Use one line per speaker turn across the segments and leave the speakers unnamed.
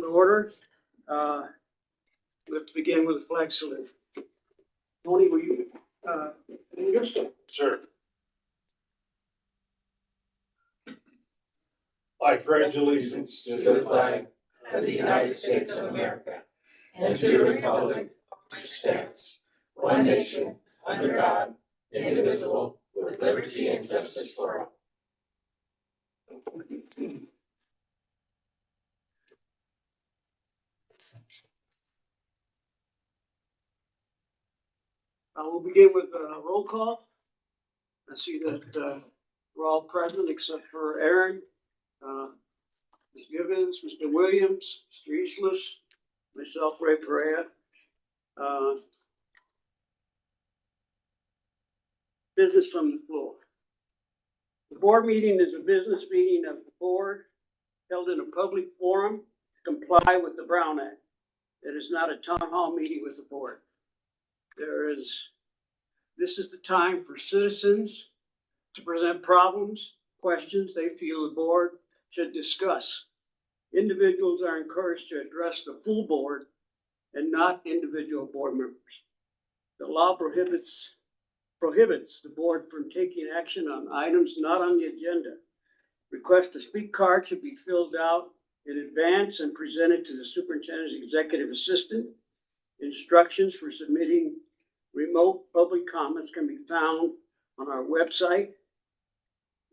order. We have to begin with a flag salute. Tony, will you, lead us?
Sure. I pledge allegiance to the flag of the United States of America and to the republic which stands, one nation, under God, indivisible, with liberty and justice for all.
We'll begin with a roll call. I see that we're all present except for Aaron, Ms. Givens, Mr. Williams, Mr. Eastless, myself, Ray Perea. Business from the floor. The board meeting is a business meeting of the board held in a public forum to comply with the Brown Act. It is not a town hall meeting with the board. This is the time for citizens to present problems, questions they feel the board should discuss. Individuals are encouraged to address the full board and not individual board members. The law prohibits the board from taking action on items not on the agenda. Request to speak card should be filled out in advance and presented to the superintendent's executive assistant. Instructions for submitting remote public comments can be found on our website,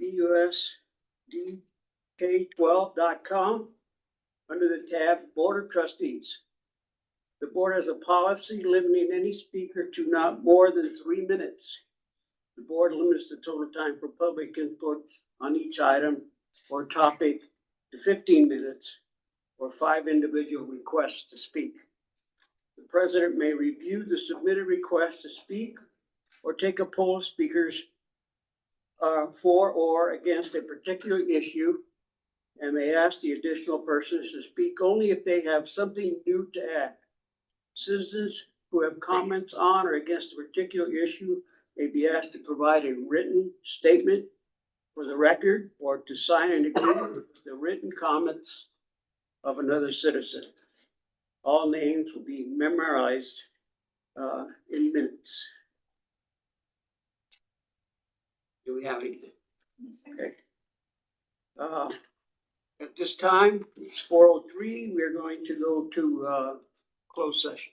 busdk12.com, under the tab Board of Trustees. The board has a policy limiting any speaker to not more than 3 minutes. The board limits the total time for public input on each item or topic to 15 minutes or 5 individual requests to speak. The president may review the submitted request to speak or take a poll of speakers for or against a particular issue and may ask the additional persons to speak only if they have something new to add. Citizens who have comments on or against a particular issue may be asked to provide a written statement for the record or to sign an agreement with the written comments of another citizen. All names will be memorized in minutes. Do we have anything? Okay. At this time, it's 4:03. We're going to go to closed session.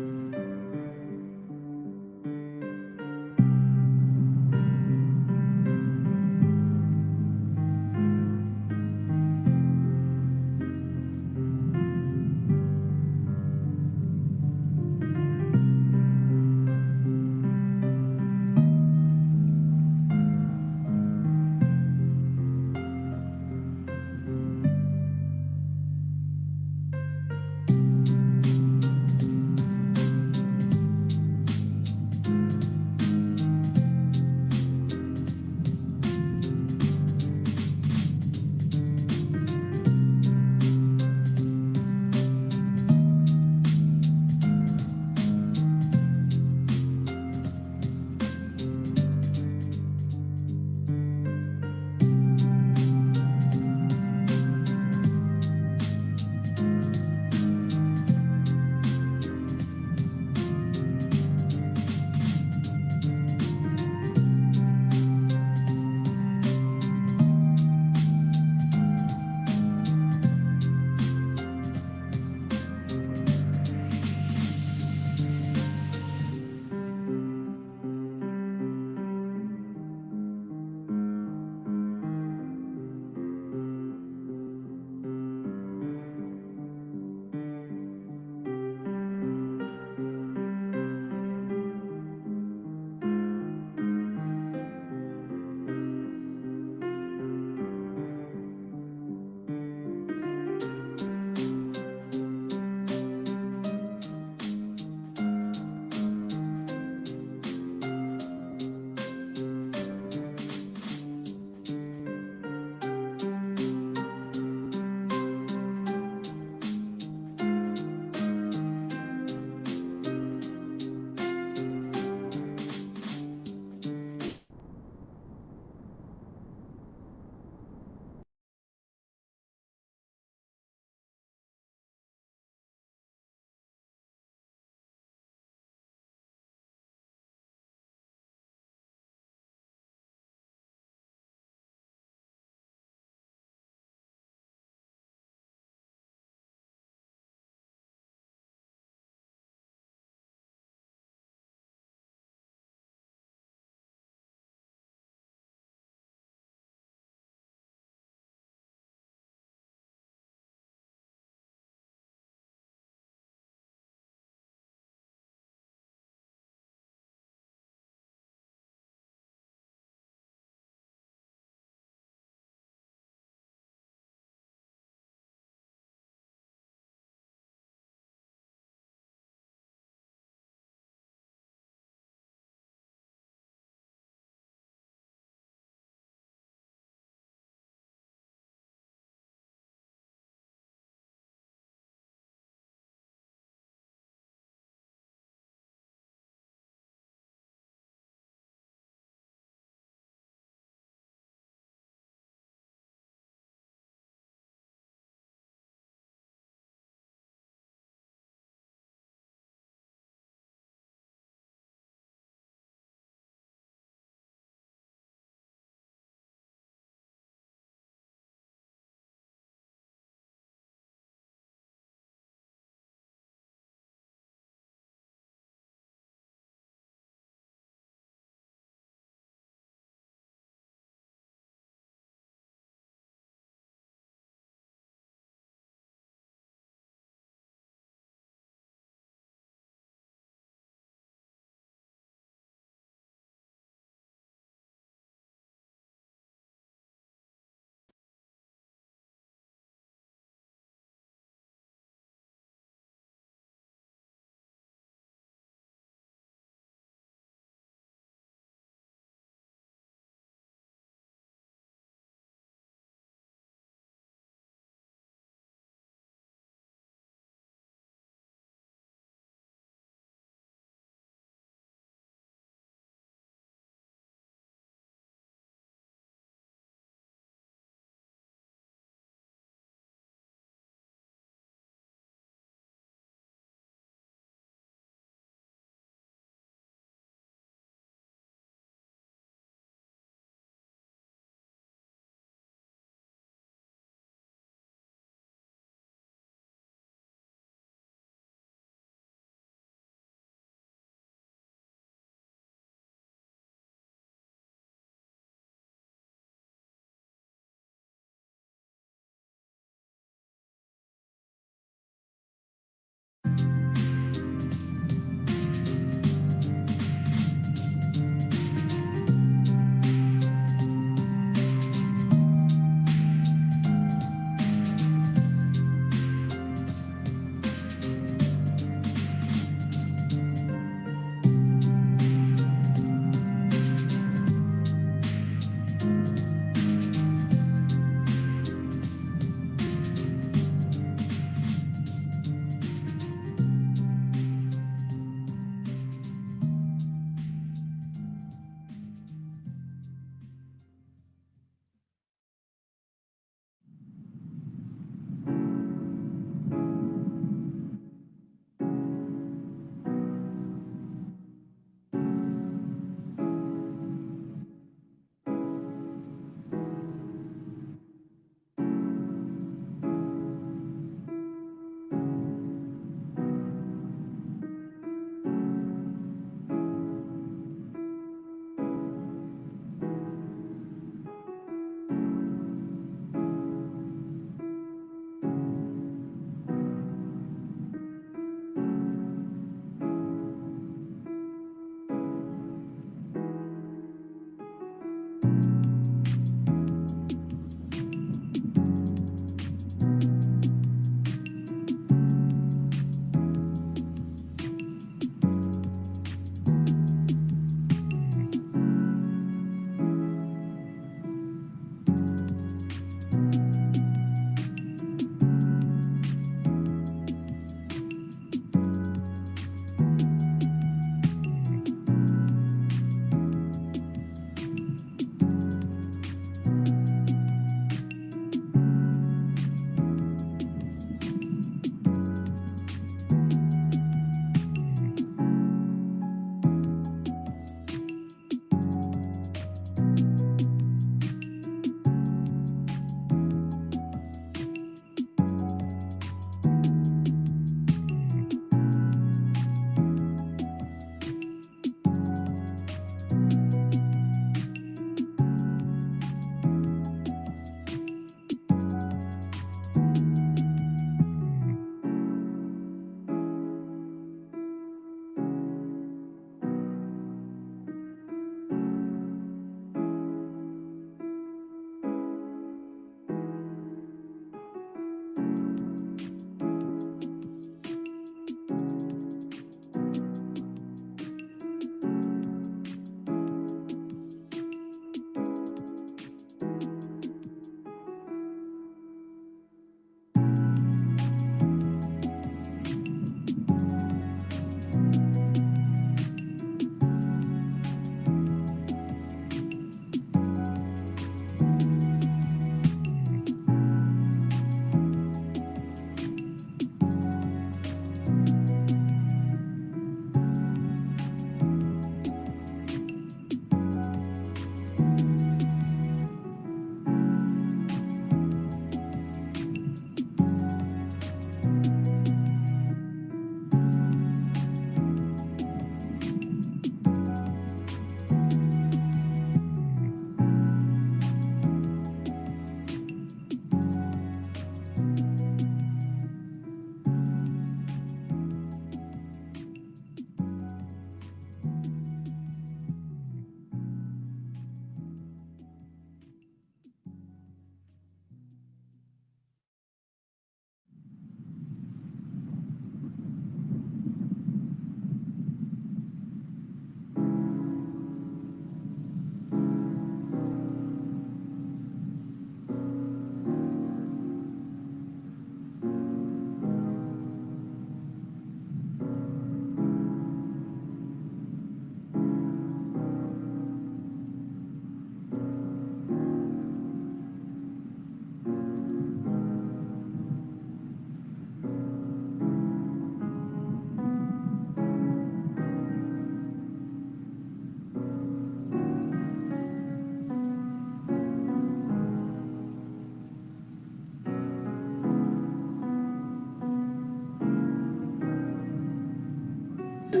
We're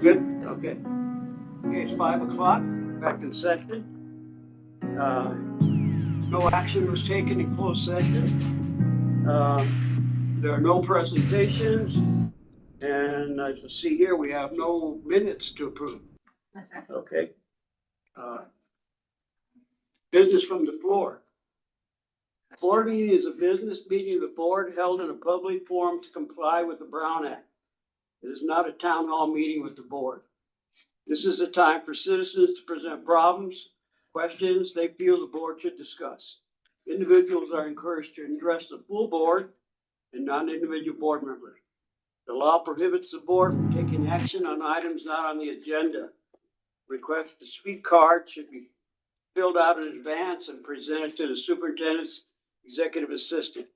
good? Okay. Okay, it's 5 o'clock, back in session. No action was taken in closed session. There are no presentations. And as you see here, we have no minutes to approve. Okay. Business from the floor. Board meeting is a business meeting of the board held in a public forum to comply with the Brown Act. It is not a town hall meeting with the board. This is a time for citizens to present problems, questions they feel the board should discuss. Individuals are encouraged to address the full board and non-individual board members. The law prohibits the board from taking action on items not on the agenda. Request to speak card should be filled out in advance and presented to the superintendent's executive assistant.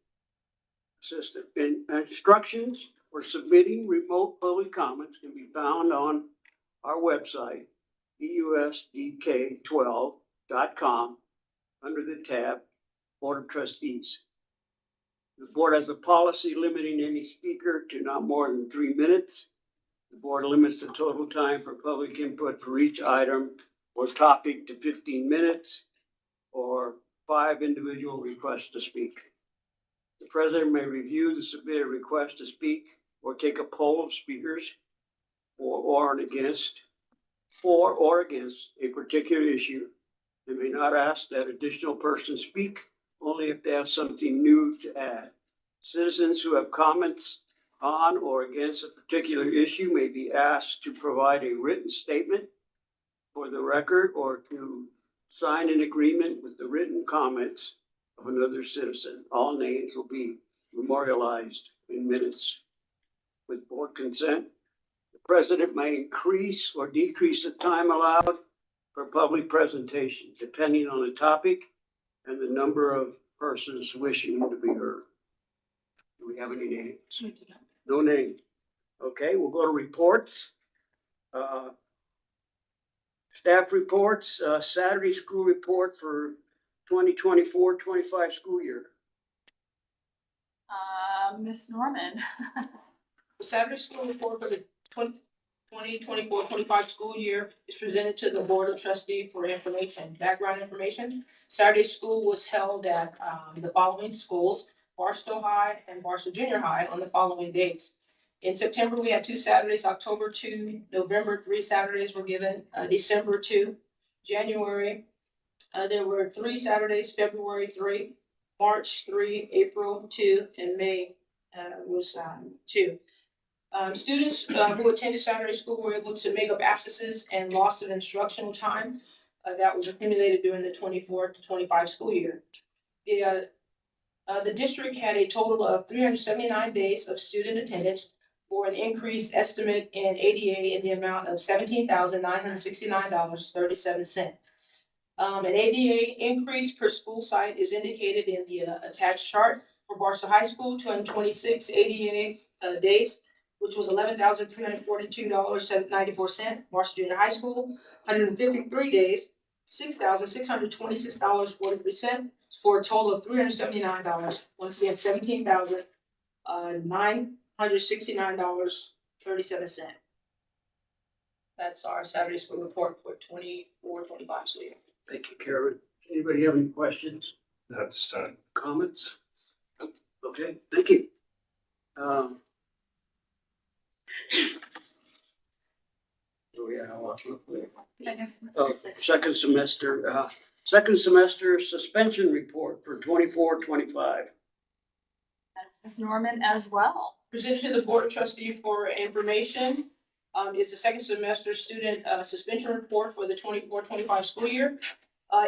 Instructions for submitting remote public comments can be found on our website, eusdk12.com, under the tab Board of Trustees. The board has a policy limiting any speaker to not more than 3 minutes. The board limits the total time for public input for each item or topic to 15 minutes or 5 individual requests to speak. The president may review the submitted request to speak or take a poll of speakers for or against a particular issue and may not ask that additional person speak only if they have something new to add. Citizens who have comments on or against a particular issue may be asked to provide a written statement for the record or to sign an agreement with the written comments of another citizen. All names will be memorialized in minutes. With board consent, the president may increase or decrease the time allowed for public presentation, depending on the topic and the number of persons wishing to be heard. Do we have any names? No names. Okay, we'll go to reports. Staff reports, Saturday school report for 2024-25 school year.
Miss Norman.
The Saturday school report for the 2024-25 school year is presented to the Board of Trustees for information. Background information: Saturday school was held at the following schools: Barstow High and Barstow Junior High on the following dates. In September, we had 2 Saturdays, October 2, November 3 Saturdays were given, December 2, January. There were 3 Saturdays, February 3, March 3, April 2, and May was 2. Students who attended Saturday school were able to make up absences and loss of instructional time that was accumulated during the 24-25 school year. The district had a total of 379 days of student attendance for an increased estimate in ADA in the amount of $17,969.37. An ADA increase per school site is indicated in the attached chart. For Barstow High School, 226 ADA days, which was $11,342.94. Barstow Junior High School, 153 days, $6,626.43, for a total of $379. Once again, $17,969.37. That's our Saturday school report for 24-25 school year.
Thank you, Karen. Anybody have any questions?
Not this time.
Comments? Okay, thank you. Second semester suspension report for 24-25.
Miss Norman as well.
Presented to the Board of Trustees for information is the second semester student suspension report for the 24-25 school year.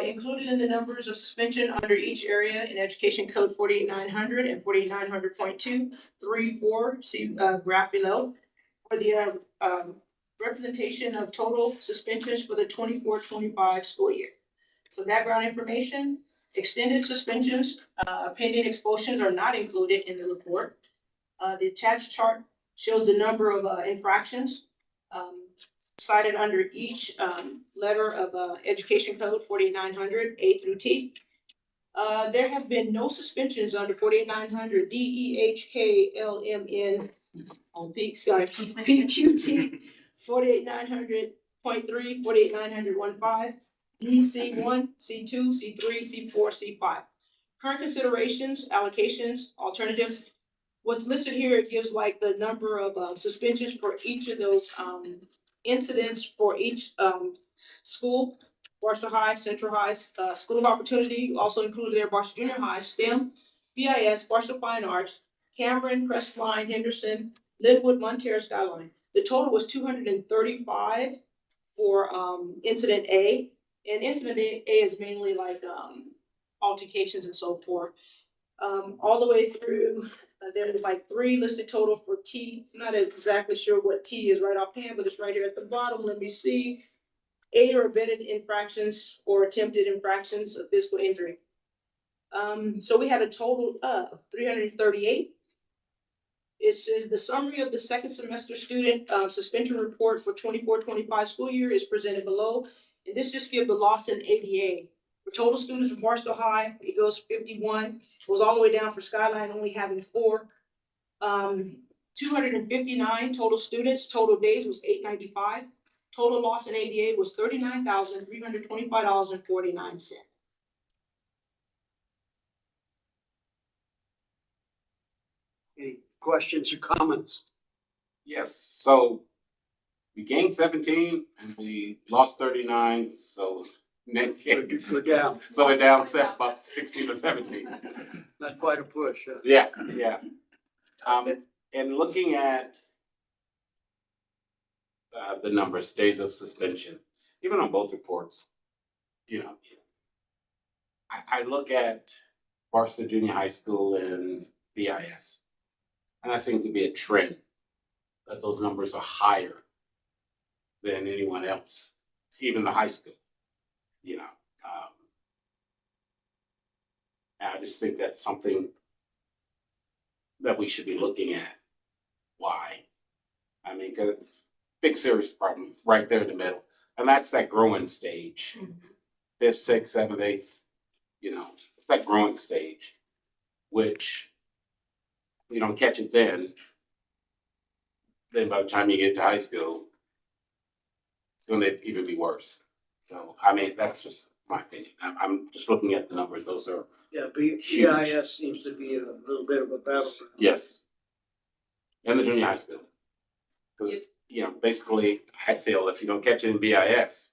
Included in the numbers of suspension under each area in Education Code 48900 and 48900.2, 3, 4, see graph below, for the representation of total suspensions for the 24-25 school year. So background information: extended suspensions, pending expulsions are not included in the report. The attached chart shows the number of infractions cited under each letter of Education Code 48900 A through T. There have been no suspensions under 48900 D, E, H, K, L, M, N, on peak, sorry, PQT 48900.3, 48900.15, EC1, C2, C3, C4, C5. Current considerations, allocations, alternatives. What's listed here, it gives like the number of suspensions for each of those incidents for each school. Barstow High, Central High, School of Opportunity, also included there Barstow Junior High, STEM, BIS, Barstow Fine Arts, Cameron, Crestline, Henderson, Linwood, Montero, Skyline. The total was 235 for incident A. And incident A is mainly like altercations and so forth. All the way through, there's like 3 listed total for T. I'm not exactly sure what T is right offhand, but it's right here at the bottom. Let me see. 8 are abetted infractions or attempted infractions of physical injury. So we had a total of 338. It says the summary of the second semester student suspension report for 24-25 school year is presented below. And this just gives the loss in ADA. For total students from Barstow High, it goes 51, goes all the way down for Skyline only having 4. 259 total students, total days was 895. Total loss in ADA was $39,325.49.
Any questions or comments?
Yes, so we gained 17 and we lost 39, so next year.
Go down,
So we're down about 16 or 17.
not quite a push. Huh?
Yeah. And looking at the numbers, days of suspension, even on both reports, I look at Barstow Junior High School and BIS, and that seems to be a trend that those numbers are higher than anyone else, even the high school. And I just think that's something that we should be looking at. Why? I mean, because it's a big serious problem right there in the middle, and that's that growing stage. 5th, 6th, 7th, 8th, it's that growing stage, which you don't catch it then by the time you get to high school, it's going to even be worse. So, I mean, that's just my opinion. I'm just looking at the numbers. Those are
BIS seems to be a little bit of a battleground.
yes, and the junior high school. Because basically, I feel if you don't catch it in BIS,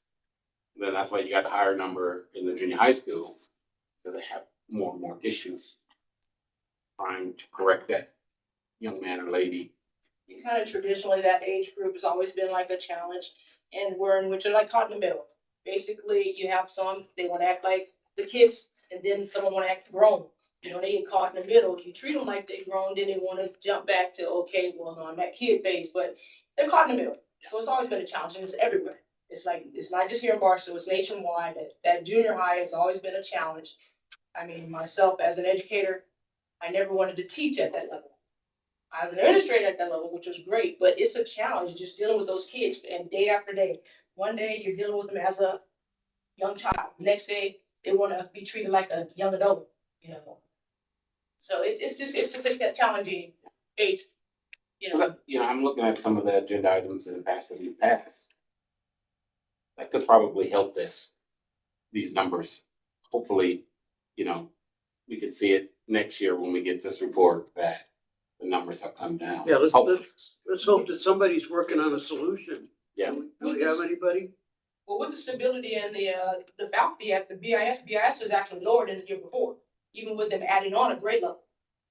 then that's why you got a higher number in the junior high school, because they have more and more issues trying to correct that young man or lady.
Kind of traditionally, that age group has always been like a challenge, and we're in which are like caught in the middle. Basically, you have some, they want to act like the kids, and then someone want to act grown. They get caught in the middle. You treat them like they're grown, then they want to jump back to, okay, well, no, I'm that kid phase, but they're caught in the middle. So it's always been a challenge, and it's everywhere. It's like, it's not just here in Barstow, it's nationwide. That junior high has always been a challenge. I mean, myself as an educator, I never wanted to teach at that level. I was an administrator at that level, which was great, but it's a challenge just dealing with those kids and day after day. One day you're dealing with them as a young child. Next day they want to be treated like a young adult, So it's just a challenging age,
I'm looking at some of the agenda items in the past that we've passed. That could probably help these numbers. Hopefully, we could see it next year when we get this report that the numbers have come down.
Yeah, let's hope that somebody's working on a solution.
Yeah.
Do we have anybody?
Well, with the stability and the faculty at the BIS is actually lower than the year before, even with them adding on a grade level.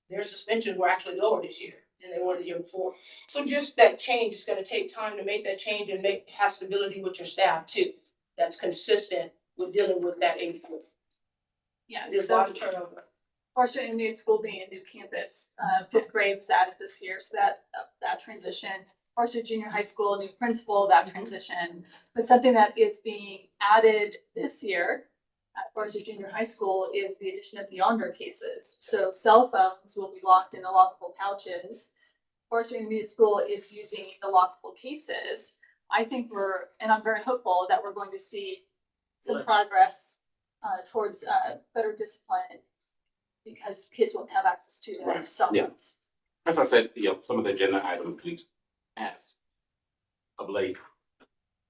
Their suspensions were actually lower this year than they were the year before. So just that change is going to take time to make that change and have stability with your staff too. That's consistent with dealing with that age group.
Yeah,
There's a lot of turnover.
Barstow Intermediate School being a new campus, 5th grade was added this year, so that transition. Barstow Junior High School, new principal, that transition. But something that is being added this year at Barstow Junior High School is the addition of the yonder cases. So cell phones will be locked in the lockable pouches. Barstow Intermediate School is using the lockable cases. I think and I'm very hopeful that we're going to see some progress towards better discipline, because kids won't have access to their cell phones.
as I said, some of the agenda items we passed of late is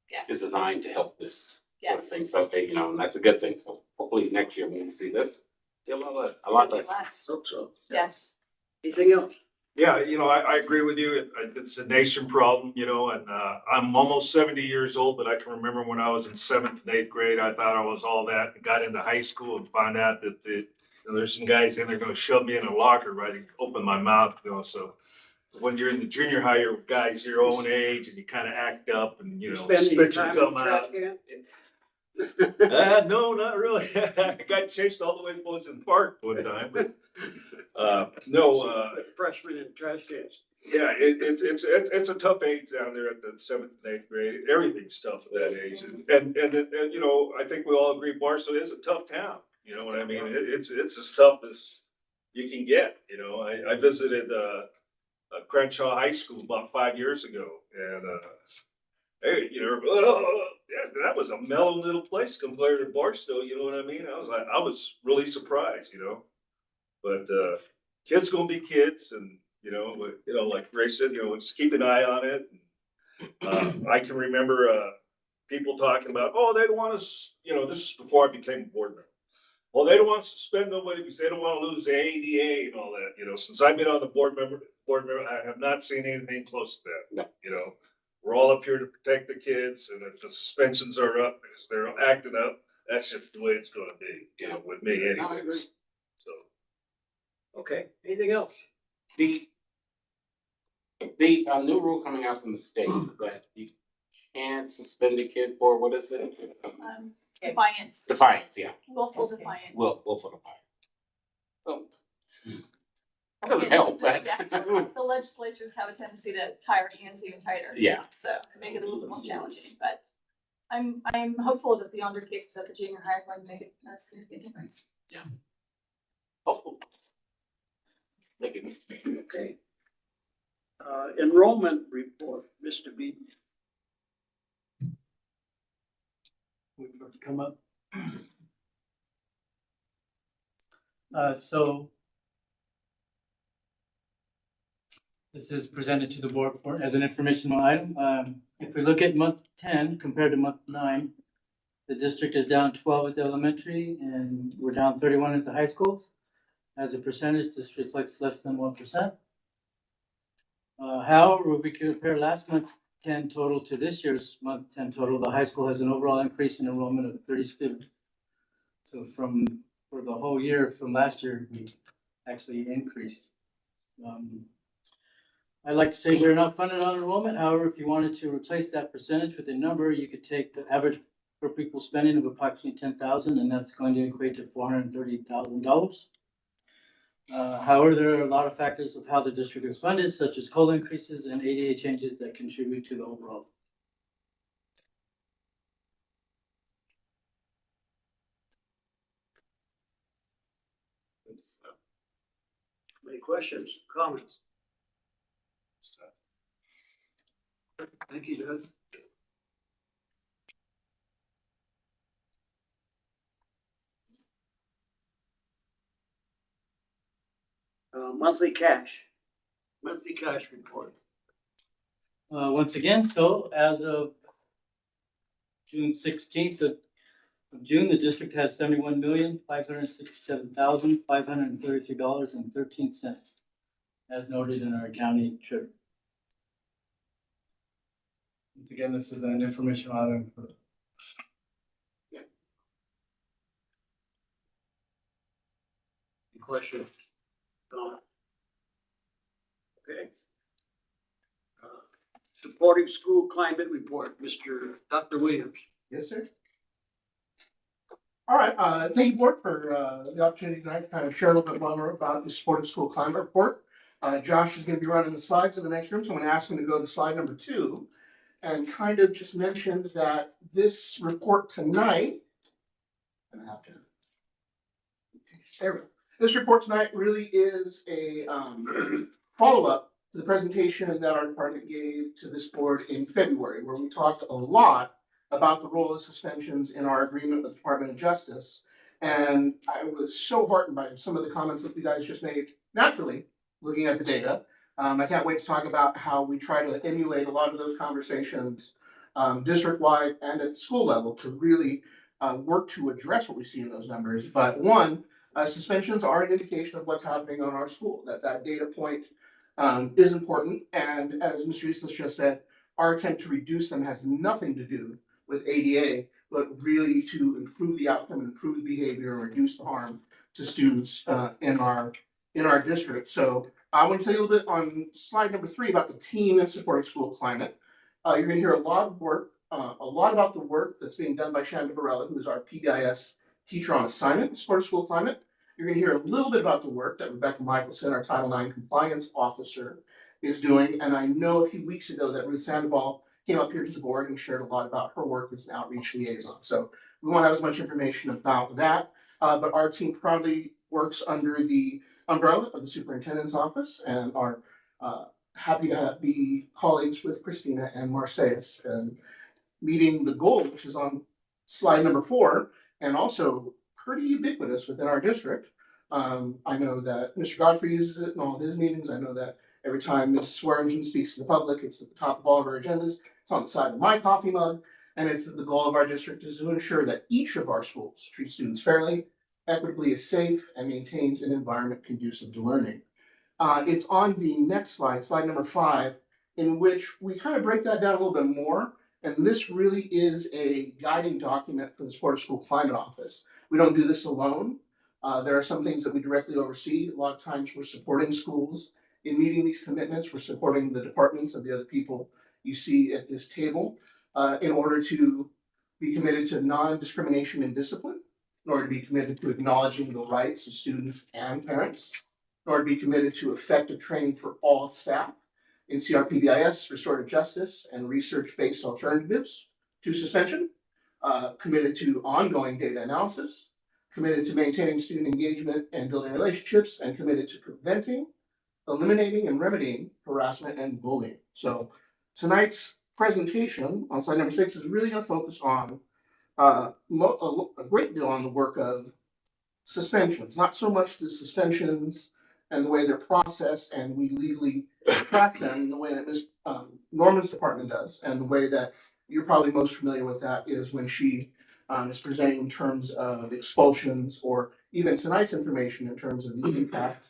Yes,
designed to help this sort of
Yes.
thing. So, and that's a good thing. So hopefully next year when we see this, it'll a lot less.
Hope so.
Yes,
Anything else?
Yeah, I agree with you. It's a nation problem, and I'm almost 70 years old, but I can remember when I was in seventh and eighth grade, I thought I was all that. And got into high school and found out that there's some guys in there going to shove me in a locker right and open my mouth, So when you're in the junior high, you're guys your own age and you kind of act up and,
Spend any
spit your
time in the
gum
trash
out.
can?
No, not really. I got chased all the way to Fulton Park one time, but no.
Freshmen in trash cans.
Yeah, it's a tough age down there at the seventh and eighth grade. Everything's tough at that age, and I think we all agree Barstow is a tough town. You know what I mean? It's as tough as you can get. I visited Crenshaw High School about 5 years ago, and hey, yeah, that was a mellow little place compared to Barstow. You know what I mean? I was really surprised. But kids gonna be kids, and like Ray said, just keep an eye on it. I can remember people talking about, oh, they don't want us. This is before I became a board member. Well, they don't want to suspend nobody because they don't want to lose the ADA and all that. Since I've been on the board member, I have not seen anything close to that.
No.
We're all up here to protect the kids, and if the suspensions are up because they're acting up, that's just the way it's going to be. With me,
No, I agree.
anyways. So.
Okay, anything else?
The new rule coming out from the state that you can't suspend a kid for, what is it?
defiance,
Defiance, yeah.
willful defiance.
Willful defiance. So that doesn't help, but
The legislatures have a tendency to tie our hands even tighter.
yeah.
So make it a little bit more challenging, but I'm hopeful that the under cases at the junior high are going to make a significant difference.
Yeah. Hopefully. Thank you.
Okay. Enrollment report, Mr. Beaton.
Wait for it to come up. So this is presented to the board as an informational item. If we look at month 10 compared to month 9, the district is down 12 at the elementary and we're down 31 at the high schools. As a percentage, this reflects less than 1%. However, if we compare last month 10 total to this year's month 10 total, the high school has an overall increase in enrollment of 30 students. So for the whole year from last year, we actually increased. I'd like to say we're not funded on enrollment. However, if you wanted to replace that percentage with a number, you could take the average per pupil spending of approximately $10,000, and that's going to equate to $430,000. However, there are a lot of factors of how the district is funded, such as COLA increases and ADA changes that contribute to the overall.
Any questions, comments? Thank you, Doug. Monthly cash report.
Once again, so as of June 16th of June, the district has $71,567,533.13, as noted in our county trip. Once again, this is an informational item for
Question? Comment? Okay. Supporting school climate report, Dr. Williams.
Yes, sir. All right, thank you, board, for the opportunity tonight to kind of share a little bit more about the supportive school climate report. Josh is going to be running the slides in the next room, so I'm going to ask him to go to slide number 2 and kind of just mention that this report tonight, I'm gonna have to, there we go. This report tonight really is a follow-up to the presentation that our department gave to this board in February, where we talked a lot about the role of suspensions in our agreement with the Department of Justice. And I was so heartened by some of the comments that you guys just made, naturally, looking at the data, I can't wait to talk about how we try to emulate a lot of those conversations district-wide and at the school level to really work to address what we see in those numbers. But one, suspensions are an indication of what's happening on our school, that data point is important. And as Mr. Eastless just said, our attempt to reduce them has nothing to do with ADA, but really to improve the outcome, improve the behavior, and reduce the harm to students in our district. So I want to tell you a little bit on slide number 3 about the team and supporting school climate. You're going to hear a lot about the work that's being done by Shanda Barella, who is our PBIS teacher on assignment in supporting school climate. You're going to hear a little bit about the work that Rebecca Michelson, our Title IX compliance officer, is doing. And I know a few weeks ago that Ruth Sandoval came up here to the board and shared a lot about her work as an outreach liaison. So we won't have as much information about that, but our team proudly works under the umbrella of the superintendent's office and are happy to be colleagues with Christina and Marseilles and meeting the goal, which is on slide number 4, and also pretty ubiquitous within our district. I know that Mr. Godfrey uses it in all his meetings. I know that every time Ms. Swearingen speaks to the public, it's at the top of all of our agendas. It's on the side of my coffee mug. And it's the goal of our district is to ensure that each of our schools treats students fairly, equitably, is safe, and maintains an environment conducive to learning. It's on the next slide, slide number 5, in which we kind of break that down a little bit more. And this really is a guiding document for the Supportive School Climate Office. We don't do this alone. There are some things that we directly oversee. A lot of times we're supporting schools in meeting these commitments. We're supporting the departments of the other people you see at this table in order to be committed to non-discrimination and discipline, in order to be committed to acknowledging the rights of students and parents, in order to be committed to effective training for all staff in CRPBIS, restorative justice, and research-based alternatives to suspension, committed to ongoing data analysis, committed to maintaining student engagement and building relationships, and committed to preventing, eliminating, and remedying harassment and bullying. So tonight's presentation on slide number 6 is really going to focus on a great deal on the work of suspensions, not so much the suspensions and the way they're processed and we legally track them the way that Ms. Norman's department does, and the way that you're probably most familiar with that is when she is presenting in terms of expulsions, or even tonight's information in terms of the impact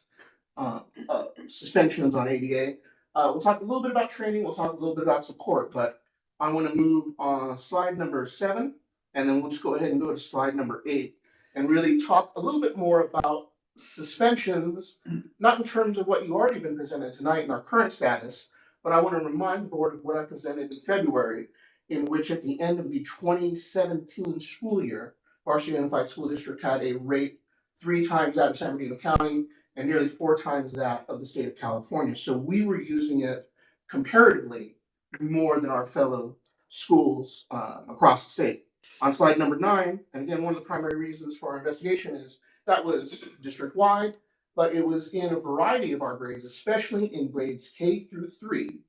suspensions on ADA. We'll talk a little bit about training, we'll talk a little bit about support, but I want to move on slide number 7, and then we'll just go ahead and go to slide number 8 and really talk a little bit more about suspensions, not in terms of what you already been presented tonight in our current status, but I want to remind the board of what I presented in February, in which at the end of the 2017 school year, Barstow Unified School District had a rate 3 times that of San Bernardino County and nearly 4 times that of the state of California. So we were using it comparatively more than our fellow schools across the state. On slide number 9, and again, one of the primary reasons for our investigation is that was district-wide, but it was in a variety of our grades, especially in grades K through 3,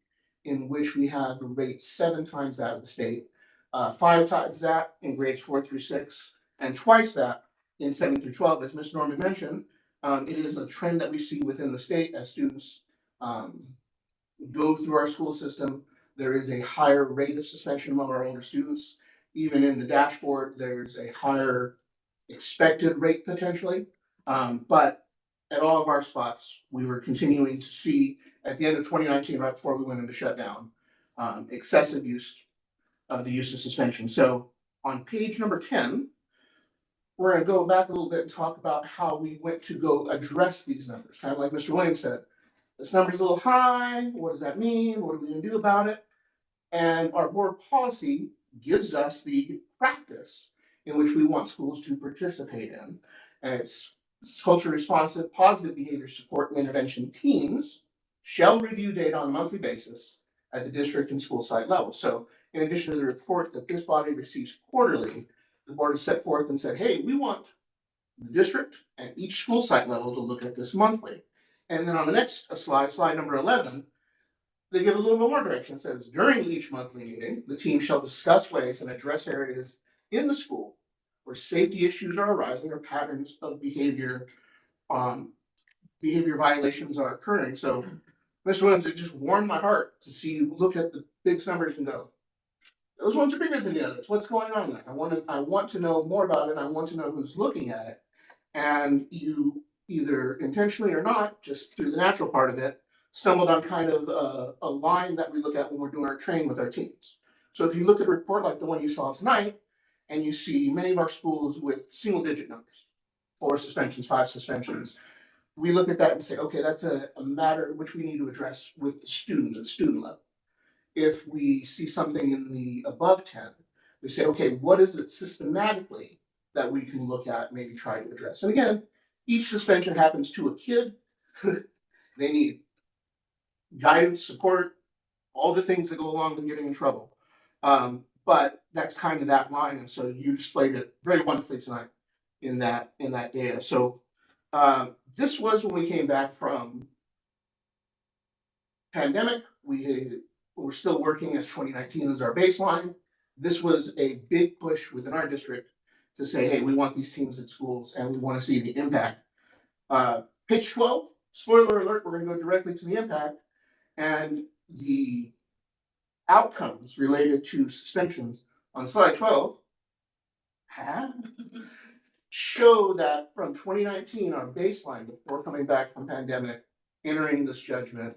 in which we had rates 7 times that of the state, 5 times that in grades 4 through 6, and twice that in 7 through 12. As Ms. Norman mentioned, it is a trend that we see within the state as students go through our school system. There is a higher rate of suspension among our older students. Even in the dashboard, there's a higher expected rate potentially. But at all of our spots, we were continuing to see at the end of 2019, right before we went into shutdown, excessive use of the use of suspension. So on page number 10, we're going to go back a little bit and talk about how we went to go address these numbers. Kind of like Mr. Williams said, this number's a little high. What does that mean? What are we going to do about it? And our board policy gives us the practice in which we want schools to participate in. And it's culturally responsive, positive behavior support and intervention teams shall review data on a monthly basis at the district and school site level. So in addition to the report that this body receives quarterly, the board has set forth and said, hey, we want the district and each school site level to look at this monthly. And then on the next slide, slide number 11, they give a little bit more direction. It says, during each monthly meeting, the team shall discuss ways and address areas in the school where safety issues are arising or patterns of behavior violations are occurring. So Mr. Williams, it just warmed my heart to see you look at the big numbers and go, those ones are bigger than the others. What's going on there? I want to know more about it. And I want to know who's looking at it. And you either intentionally or not, just through the natural part of it, stumbled on kind of a line that we look at when we're doing our training with our teams. So if you look at a report like the one you saw tonight, and you see many of our schools with single digit numbers, 4 suspensions, 5 suspensions, we look at that and say, okay, that's a matter which we need to address with the student at the student level. If we see something in the above 10, we say, okay, what is it systematically that we can look at, maybe try to address? And again, each suspension happens to a kid. They need guidance, support, all the things that go along with getting in trouble. But that's kind of that line. And so you displayed it very wonderfully tonight in that data. So this was when we came back from pandemic. We were still working as 2019 as our baseline. This was a big push within our district to say, hey, we want these teams at schools and we want to see the impact. Page 12, spoiler alert, we're going to go directly to the impact and the outcomes related to suspensions on slide 12 show that from 2019, our baseline before coming back from pandemic, entering this judgment,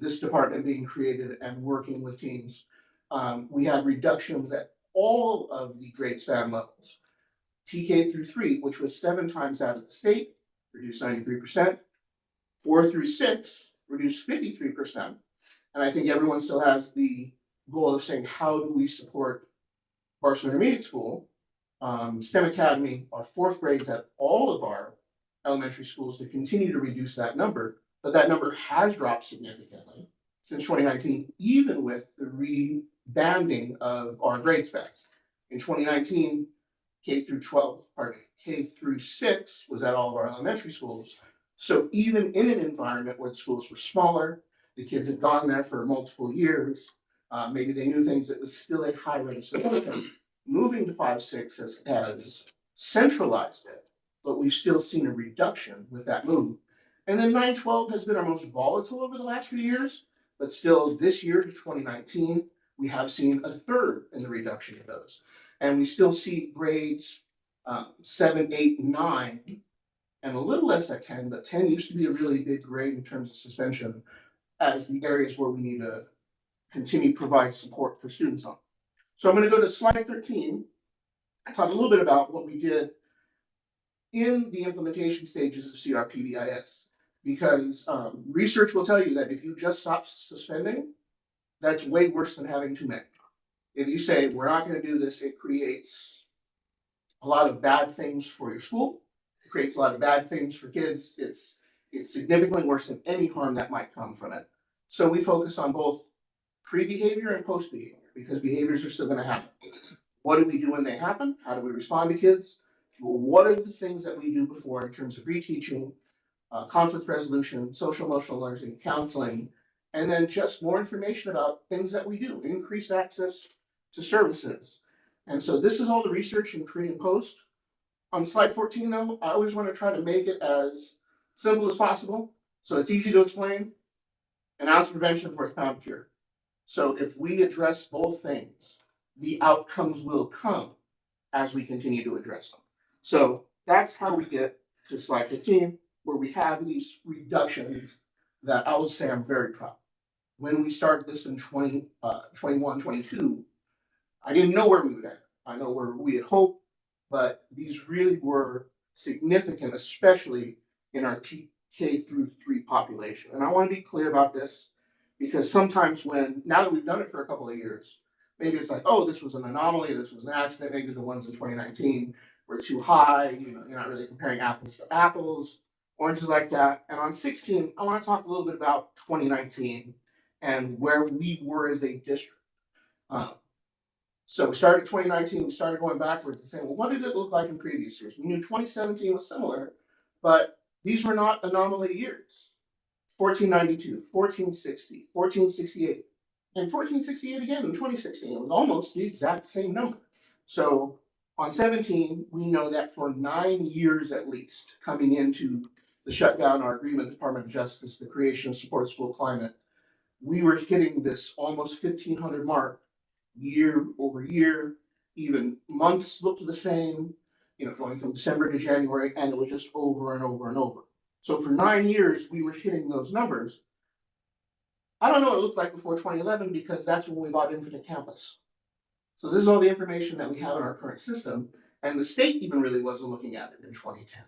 this department being created and working with teams, we had reductions at all of the grade span levels. TK through 3, which was 7 times out of the state, reduced 93%. 4 through 6, reduced 53%. And I think everyone still has the goal of saying, how do we support Barstow Intermediate School, STEM Academy, our 4th grades at all of our elementary schools to continue to reduce that number. But that number has dropped significantly since 2019, even with the rebanding of our grade specs. In 2019, K through 12, or K through 6 was at all of our elementary schools. So even in an environment where the schools were smaller, the kids had gone there for multiple years, maybe they knew things, that was still a high rate of suspension. Moving to 5-6 has centralized it, but we've still seen a reduction with that move. And then 9-12 has been our most volatile over the last few years, but still this year to 2019, we have seen a third in the reduction of those. And we still see grades 7, 8, 9, and a little less at 10, but 10 used to be a really big grade in terms of suspension as the areas where we need to continue to provide support for students on. So I'm going to go to slide 13 and talk a little bit about what we did in the implementation stages of CRPDIS, because research will tell you that if you just stop suspending, that's way worse than having too many. If you say, we're not going to do this, it creates a lot of bad things for your school. It creates a lot of bad things for kids. It's significantly worse than any harm that might come from it. So we focus on both pre-behavior and post-behavior, because behaviors are still going to happen. What do we do when they happen? How do we respond to kids? Well, what are the things that we do before in terms of reteaching, conflict resolution, social emotional learning, counseling, and then just more information about things that we do, increased access to services. And so this is all the research in pre and post. On slide 14, though, I always want to try to make it as simple as possible, so it's easy to explain. An ounce of prevention is worth a pound of cure. So if we address both things, the outcomes will come as we continue to address them. So that's how we get to slide 15, where we have these reductions that I will say I'm very proud. When we started this in 21, 22, I didn't know where we would end. I know where we had hoped, but these really were significant, especially in our K through 3 population. And I want to be clear about this, because sometimes now that we've done it for a couple of years, maybe it's like, oh, this was an anomaly, this was an accident, maybe the ones in 2019 were too high, you're not really comparing apples to apples, oranges like that. And on 16, I want to talk a little bit about 2019 and where we were as a district. So we started 2019, we started going backwards and saying, well, what did it look like in previous years? We knew 2017 was similar, but these were not anomaly years. 1492, 1460, 1468, and 1468 again in 2016. It was almost the exact same number. So on 17, we know that for 9 years at least, coming into the shutdown, our agreement, with the Department of Justice, the creation of supported school climate, we were hitting this almost 1,500 mark year over year, even months looked the same, going from December to January, and it was just over and over and over. So for 9 years, we were hitting those numbers. I don't know what it looked like before 2011 because that's when we bought Infinite Campus. So this is all the information that we have in our current system, and the state even really wasn't looking at it in 2010.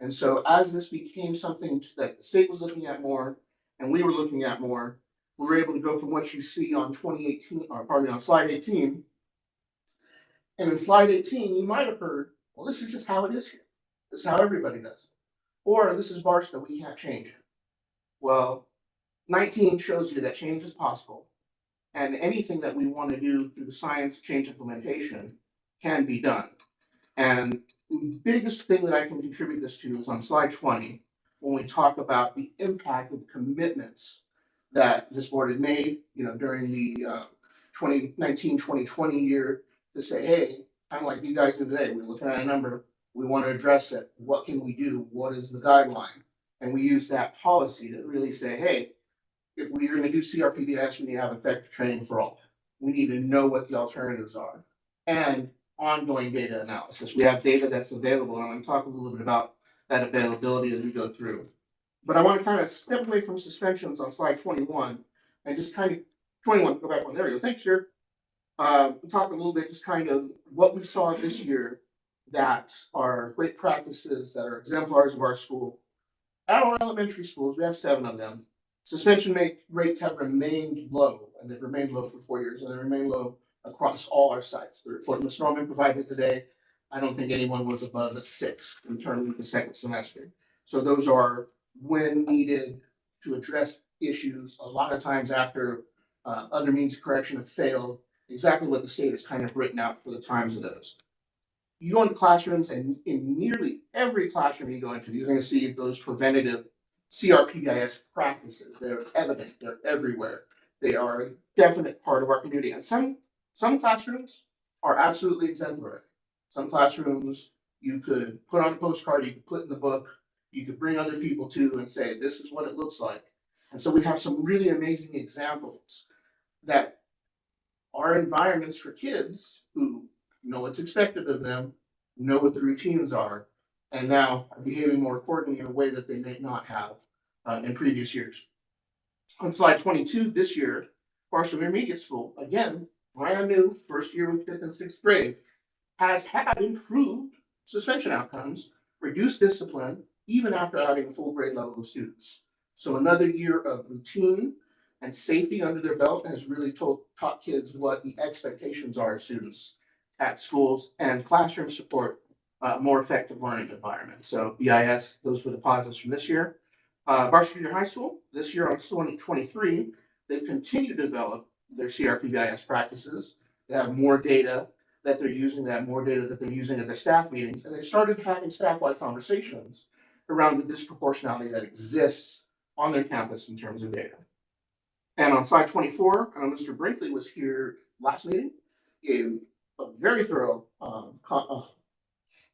And so as this became something that the state was looking at more, and we were looking at more, we were able to go from what you see on 2018, or pardon me, on slide 18. And in slide 18, you might have heard, well, this is just how it is here. This is how everybody does it. Or this is Barstow, we can't change it. Well, 19 shows you that change is possible. And anything that we want to do through the science of change implementation can be done. And the biggest thing that I can contribute this to is on slide 20, when we talk about the impact of commitments that this board had made, during the 2019-2020 year to say, hey, kind of like you guys did today, we're looking at a number, we want to address it. What can we do? What is the guideline? And we use that policy to really say, hey, if we are going to do CRPDS, we need to have effective training for all. We need to know what the alternatives are. And ongoing data analysis. We have data that's available, and I'm going to talk a little bit about that availability as we go through. But I want to kind of step away from suspensions on slide 21 and just kind of, 21, go back one, there we go, thanks, sir. Talk a little bit just kind of what we saw this year that are great practices that are exemplars of our school. At our elementary schools, we have 7 of them. Suspension rates have remained low, and they've remained low for 4 years, and they remain low across all our sites. The report Ms. Norman provided today, I don't think anyone was above a 6 in terms of the second semester. So those are when needed to address issues, a lot of times after other means of correction have failed, exactly what the state has kind of written out for the times of those. You go into classrooms, and in nearly every classroom you go into, you're going to see those preventative CRPDIS practices. They're evident, they're everywhere. They are a definite part of our community. And some classrooms are absolutely exemplary. Some classrooms you could put on a postcard, you could put in the book, you could bring other people to and say, this is what it looks like. And so we have some really amazing examples that are environments for kids who know what's expected of them, know what the routines are, and now are behaving more accordingly in a way that they may not have in previous years. On slide 22, this year, Barstow Intermediate School, again, brand new, first year with 5th and 6th grade, has had improved suspension outcomes, reduced discipline, even after adding a full grade level of students. So another year of routine and safety under their belt has really taught kids what the expectations are of students at schools, and classroom support more effective learning environment. So BIS, those were the positives from this year. Barstow Junior High School, this year on 2023, they've continued to develop their CRPBIS practices. They have more data that they're using, they have more data that they're using at their staff meetings, and they started having staff-wide conversations around the disproportionality that exists on their campus in terms of data. And on slide 24, Mr. Brinkley was here last meeting, gave a very thorough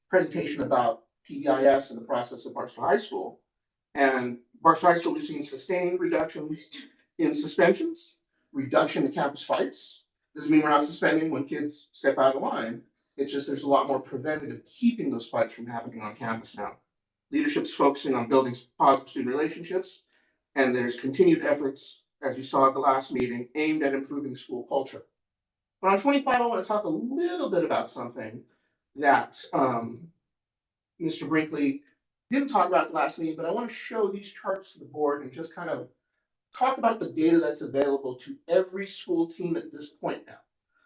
presentation about PBIS and the process of Barstow High School. And Barstow High School, we've seen sustained reductions in suspensions, reduction in campus fights. Doesn't mean we're not suspending when kids step out of line. It's just there's a lot more preventative keeping those fights from happening on campus now. Leadership's focusing on building positive student relationships, and there's continued efforts, as you saw at the last meeting, aimed at improving school culture. But on 25, I want to talk a little bit about something that Mr. Brinkley didn't talk about at the last meeting, but I want to show these charts to the board and just kind of talk about the data that's available to every school team at this point now.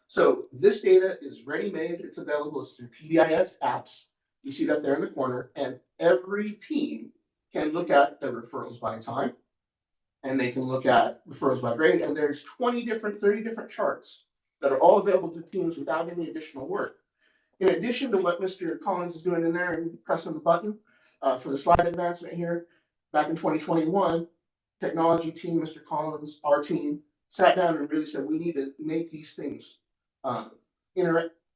So this data is ready-made, it's available, it's through PBIS apps. You see that there in the corner, and every team can look at the referrals by time, and they can look at referrals by grade, and there's 30 different charts that are all available to teams without any additional work. In addition to what Mr. Collins is doing in there and pressing the button for the slide advancement here, back in 2021, technology team, Mr. Collins, our team, sat down and really said, we need to make these things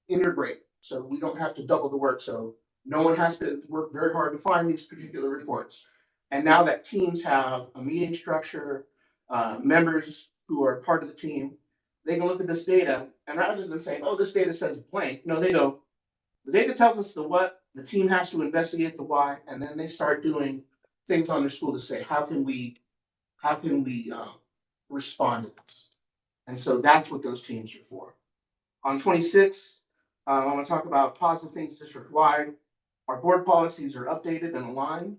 integrate so we don't have to double the work. So no one has to work very hard to find these particular reports. And now that teams have a meeting structure, members who are part of the team, they can look at this data and rather than saying, oh, this data says blank, no, they go, the data tells us the what, the team has to investigate the why, and then they start doing things on their school to say, how can we respond to this? And so that's what those teams are for. On 26, I want to talk about positive things district-wide. Our board policies are updated and aligned.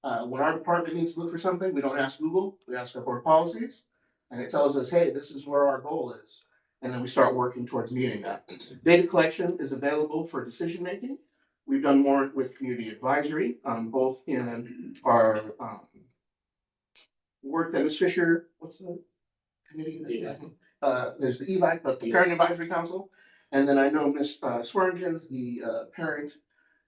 When our department needs to look for something, we don't ask Google, we ask our board policies. And it tells us, hey, this is where our goal is. And then we start working towards meeting that. Data collection is available for decision-making. We've done more with community advisory, both in our work that Ms. Fisher, what's the committee? There's the ELAC, but the Parent Advisory Council. And then I know Ms. Swearingen's the Parent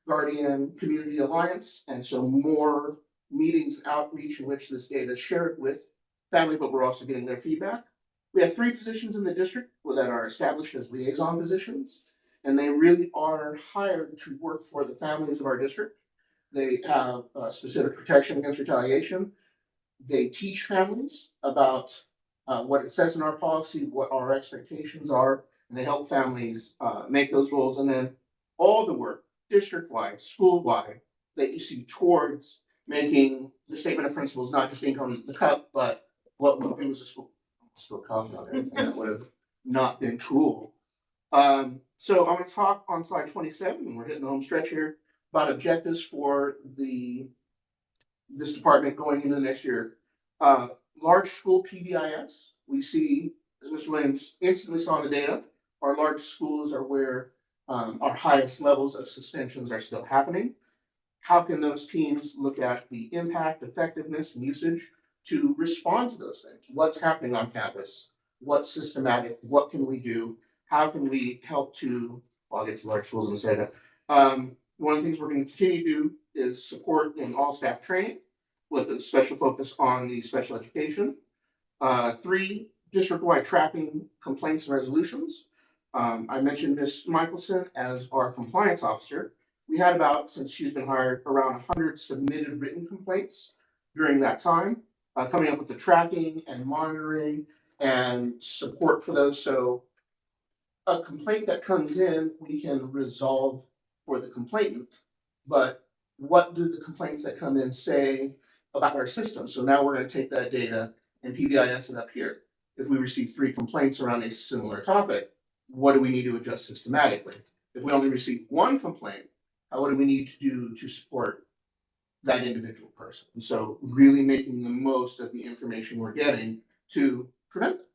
Guardian Community Alliance. And so more meetings and outreach in which this data is shared with family, but we're also getting their feedback. We have 3 positions in the district that are established as liaison positions, and they really are hired to work for the families of our district. They have specific protection against retaliation. They teach families about what it says in our policy, what our expectations are, and they help families make those goals. And then all the work, district-wide, school-wide, that you see towards making the statement of principles not just ink on the cup, but what we do as a school. Still coffee on everything that would have not been cool. So I'm going to talk on slide 27, and we're hitting the home stretch here, about objectives for this department going into the next year. Large school PBIS, we see, as Mr. Williams instantly saw in the data, our large schools are where our highest levels of suspensions are still happening. How can those teams look at the impact, effectiveness, and usage to respond to those things? What's happening on campus? What's systematic? What can we do? How can we help to, well, I'll get to large schools in a second. One of the things we're going to continue to do is support in all staff training with a special focus on the special education. 3, district-wide tracking complaints and resolutions. I mentioned Ms. Michelson as our compliance officer. We had about, since she's been hired, around 100 submitted written complaints during that time, coming up with the tracking and monitoring and support for those. So a complaint that comes in, we can resolve for the complainant, but what do the complaints that come in say about our system? So now we're going to take that data and PBIS it up here. If we receive 3 complaints around a similar topic, what do we need to adjust systematically? If we only receive 1 complaint, what do we need to do to support that individual person? And so really making the most of the information we're getting to prevent it.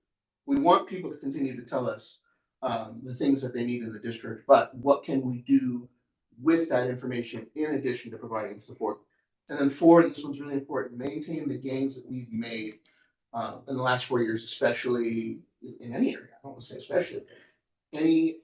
We want people to continue to tell us the things that they need in the district, but what can we do with that information in addition to providing support? And then 4, this one's really important, maintain the gains that we've made in the last 4 years, especially in any area. I don't want to say especially. Any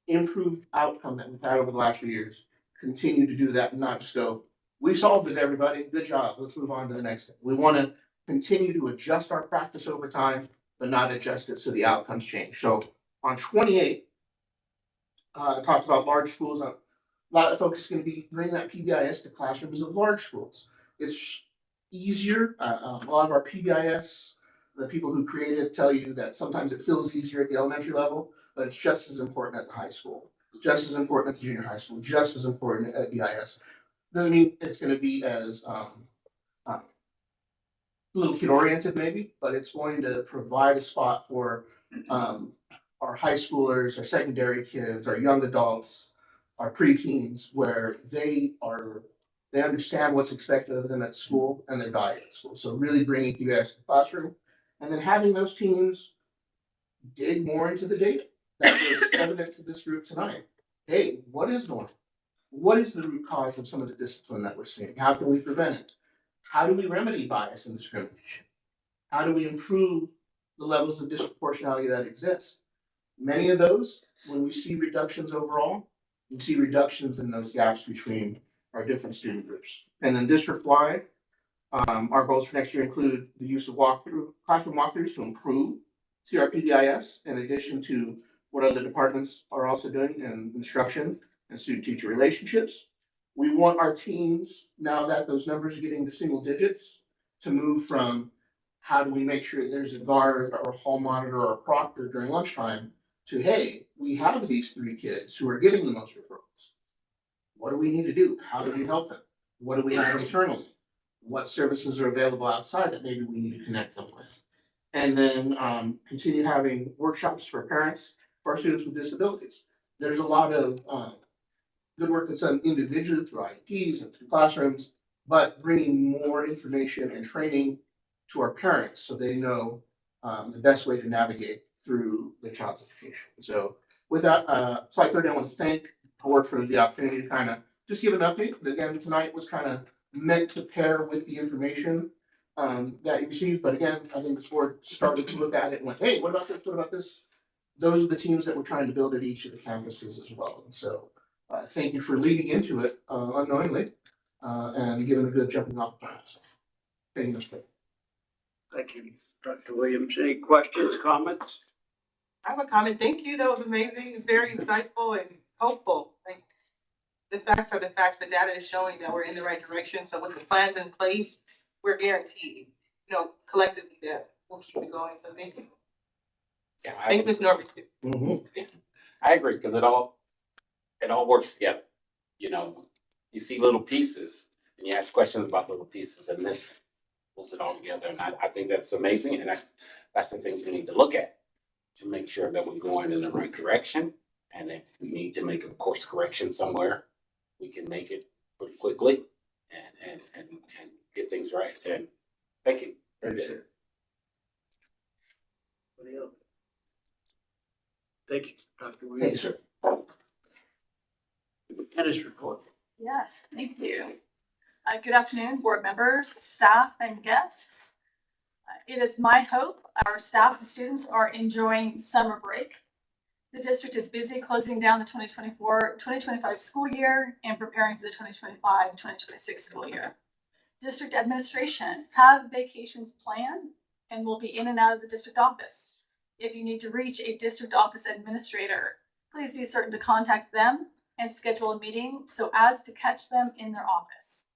improved outcome that we've had over the last few years, continue to do that and not just go, we solved it, everybody, good job, let's move on to the next thing. We want to continue to adjust our practice over time, but not adjust it so the outcomes change. So on 28, I talked about large schools. A lot of focus is going to be bringing that PBIS to classrooms of large schools. It's easier. A lot of our PBIS, the people who create it tell you that sometimes it feels easier at the elementary level, but it's just as important at the high school, just as important at the junior high school, just as important at BIS. Doesn't mean it's going to be as little kid oriented maybe, but it's going to provide a spot for our high schoolers, our secondary kids, our young adults, our preteens, where they understand what's expected of them at school and their diet at school. So really bringing PBIS to the classroom and then having those teams dig more into the data that was evident to this group tonight. Hey, what is going on? What is the root cause of some of the discipline that we're seeing? How can we prevent it? How do we remedy bias and discrimination? How do we improve the levels of disproportionality that exist? Many of those, when we see reductions overall, we see reductions in those gaps between our different student groups. And then district-wide, our goals for next year include the use of classroom walkthroughs to improve CRPDIS, in addition to what other departments are also doing in instruction and student-teacher relationships. We want our teams, now that those numbers are getting to single digits, to move from how do we make sure there's a guard or a hall monitor or a proctor during lunchtime to, hey, we have these 3 kids who are getting the most referrals. What do we need to do? How do we help them? What do we have internally? What services are available outside that maybe we need to connect them with? And then continue having workshops for parents, for our students with disabilities. There's a lot of good work that's done individually through IEPs and through classrooms, but bringing more information and training to our parents so they know the best way to navigate through the child's education. So with that, slide 30, I want to thank the board for the opportunity to kind of just give an update. Again, tonight was kind of meant to pair with the information that you received. But again, I think this board started to look at it and went, hey, what about this? What about this? Those are the teams that we're trying to build at each of the campuses as well. And so thank you for leading into it unknowingly and giving a good jumping off point. So, thank you, Mr.
Thank you, Dr. Williams. Any questions, comments?
I have a comment. Thank you. That was amazing. It's very insightful and hopeful. Like, the facts are the facts. The data is showing that we're in the right direction. So with the plans in place, we're guaranteed, collectively that we'll keep it going. So thank you.
Yeah,
Thank you, Ms. Norman.
I agree, because it all works together. You see little pieces and you ask questions about little pieces, and this pulls it all together. And I think that's amazing. And that's the things we need to look at to make sure that we're going in the right direction. And if we need to make a course correction somewhere, we can make it pretty quickly and get things right. And thank you. Very good.
Anybody else? Thank you, Dr.
Thank you,
Williams.
sir.
Tennis report.
Yes, thank you. Good afternoon, board members, staff, and guests. It is my hope our staff and students are enjoying summer break. The district is busy closing down the 2024-2025 school year and preparing for the 2025-2026 school year. District administration have vacations planned and will be in and out of the district office. If you need to reach a district office administrator, please be certain to contact them and schedule a meeting so as to catch them in their office.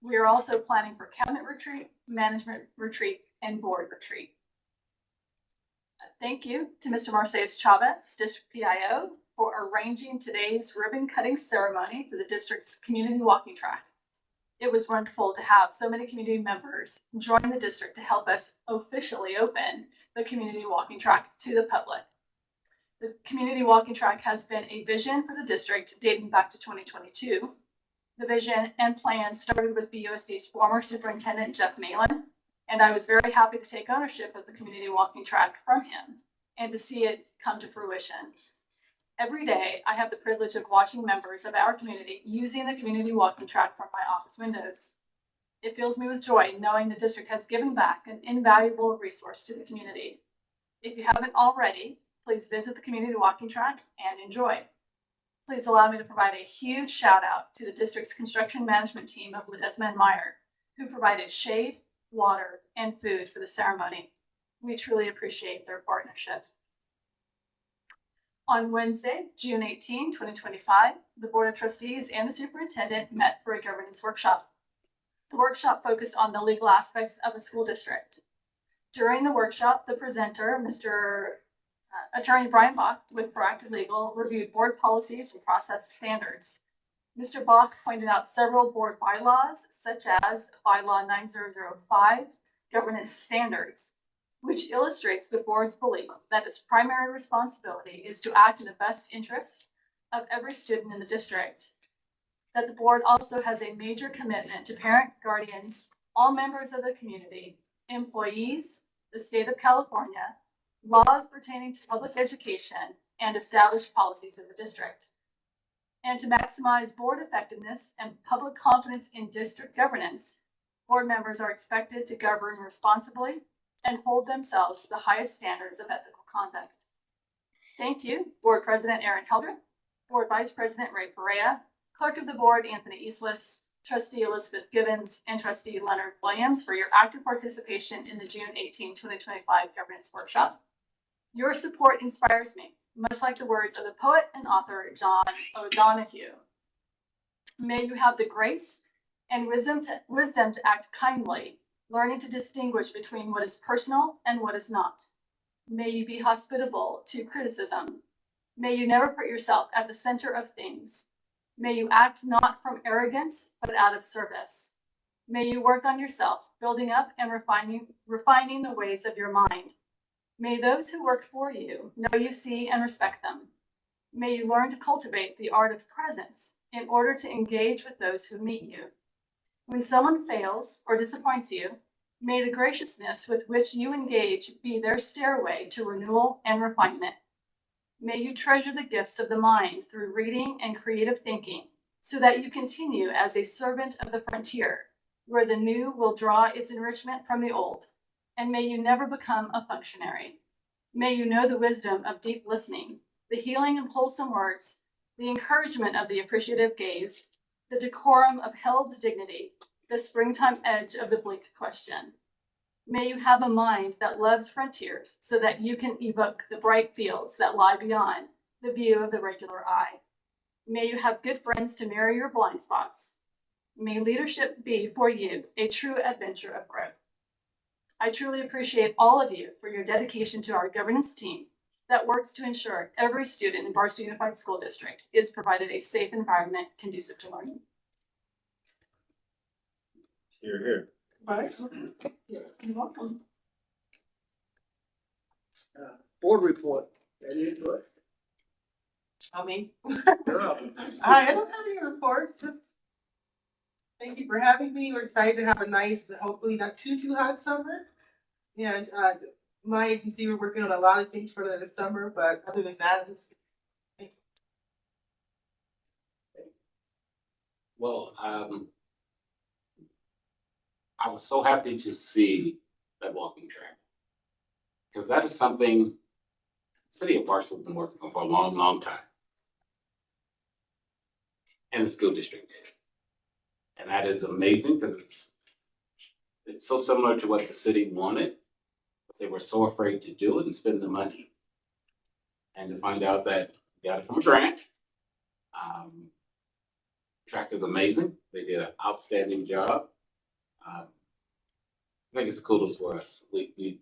We are also planning for cabinet retreat, management retreat, and board retreat. Thank you to Mr. Marces Chavez, District PIO, for arranging today's ribbon cutting ceremony for the district's community walking track. It was wonderful to have so many community members join the district to help us officially open the community walking track to the public. The community walking track has been a vision for the district dating back to 2022. The vision and plan started with BUSD's former superintendent, Jeff Malin, and I was very happy to take ownership of the community walking track from him and to see it come to fruition. Every day, I have the privilege of watching members of our community using the community walking track from my office windows. It fills me with joy knowing the district has given back an invaluable resource to the community. If you haven't already, please visit the community walking track and enjoy. Please allow me to provide a huge shout out to the district's construction management team of Ledesma and Meyer, who provided shade, water, and food for the ceremony. We truly appreciate their partnership. On Wednesday, June 18, 2025, the Board of Trustees and the Superintendent met for a governance workshop. The workshop focused on the legal aspects of a school district. During the workshop, the presenter, Mr. Attorney Brian Bach with Proactive Legal, reviewed board policies and process standards. Mr. Bach pointed out several board bylaws, such as Bylaw 9005, Governance Standards, which illustrates the board's belief that its primary responsibility is to act in the best interest of every student in the district. That the board also has a major commitment to parent, guardians, all members of the community, employees, the state of California, laws pertaining to public education, and established policies of the district. And to maximize board effectiveness and public confidence in district governance, board members are expected to govern responsibly and hold themselves to the highest standards of ethical conduct. Thank you, Board President Aaron Heldreth, Board Vice President Ray Perea, Clerk of the Board Anthony Eastlis, Trustee Elizabeth Gibbons, and Trustee Leonard Williams for your active participation in the June 18, 2025 Governance Workshop. Your support inspires me, much like the words of the poet and author John O'Donohue. May you have the grace and wisdom to act kindly, learning to distinguish between what is personal and what is not. May you be hospitable to criticism. May you never put yourself at the center of things. May you act not from arrogance, but out of service. May you work on yourself, building up and refining the ways of your mind. May those who work for you know you see and respect them. May you learn to cultivate the art of presence in order to engage with those who meet you. When someone fails or disappoints you, may the graciousness with which you engage be their stairway to renewal and refinement. May you treasure the gifts of the mind through reading and creative thinking, so that you continue as a servant of the frontier, where the new will draw its enrichment from the old. And may you never become a functionary. May you know the wisdom of deep listening, the healing of wholesome words, the encouragement of the appreciative gaze, the decorum of held dignity, the springtime edge of the bleak question. May you have a mind that loves frontiers so that you can evoke the bright fields that lie beyond the view of the regular eye. May you have good friends to mirror your blind spots. May leadership be for you a true adventure of growth. I truly appreciate all of you for your dedication to our governance team that works to ensure every student in Barstow Unified School District is provided a safe environment conducive to learning.
Here.
You're welcome.
Board report, any input?
I mean,
You're up.
I don't have any reports. Just thank you for having me. We're excited to have a nice, hopefully not too hot summer. And my agency, we're working on a lot of things for the summer, but other than that, it's
Well, I was so happy to see that walking track, because that is something the city of Barstow has been working on for a long time. And the school district did. And that is amazing, because it's so similar to what the city wanted, but they were so afraid to do it and spend the money. And to find out that we got it from a grant. Track is amazing. They did an outstanding job. I think it's kudos for us. We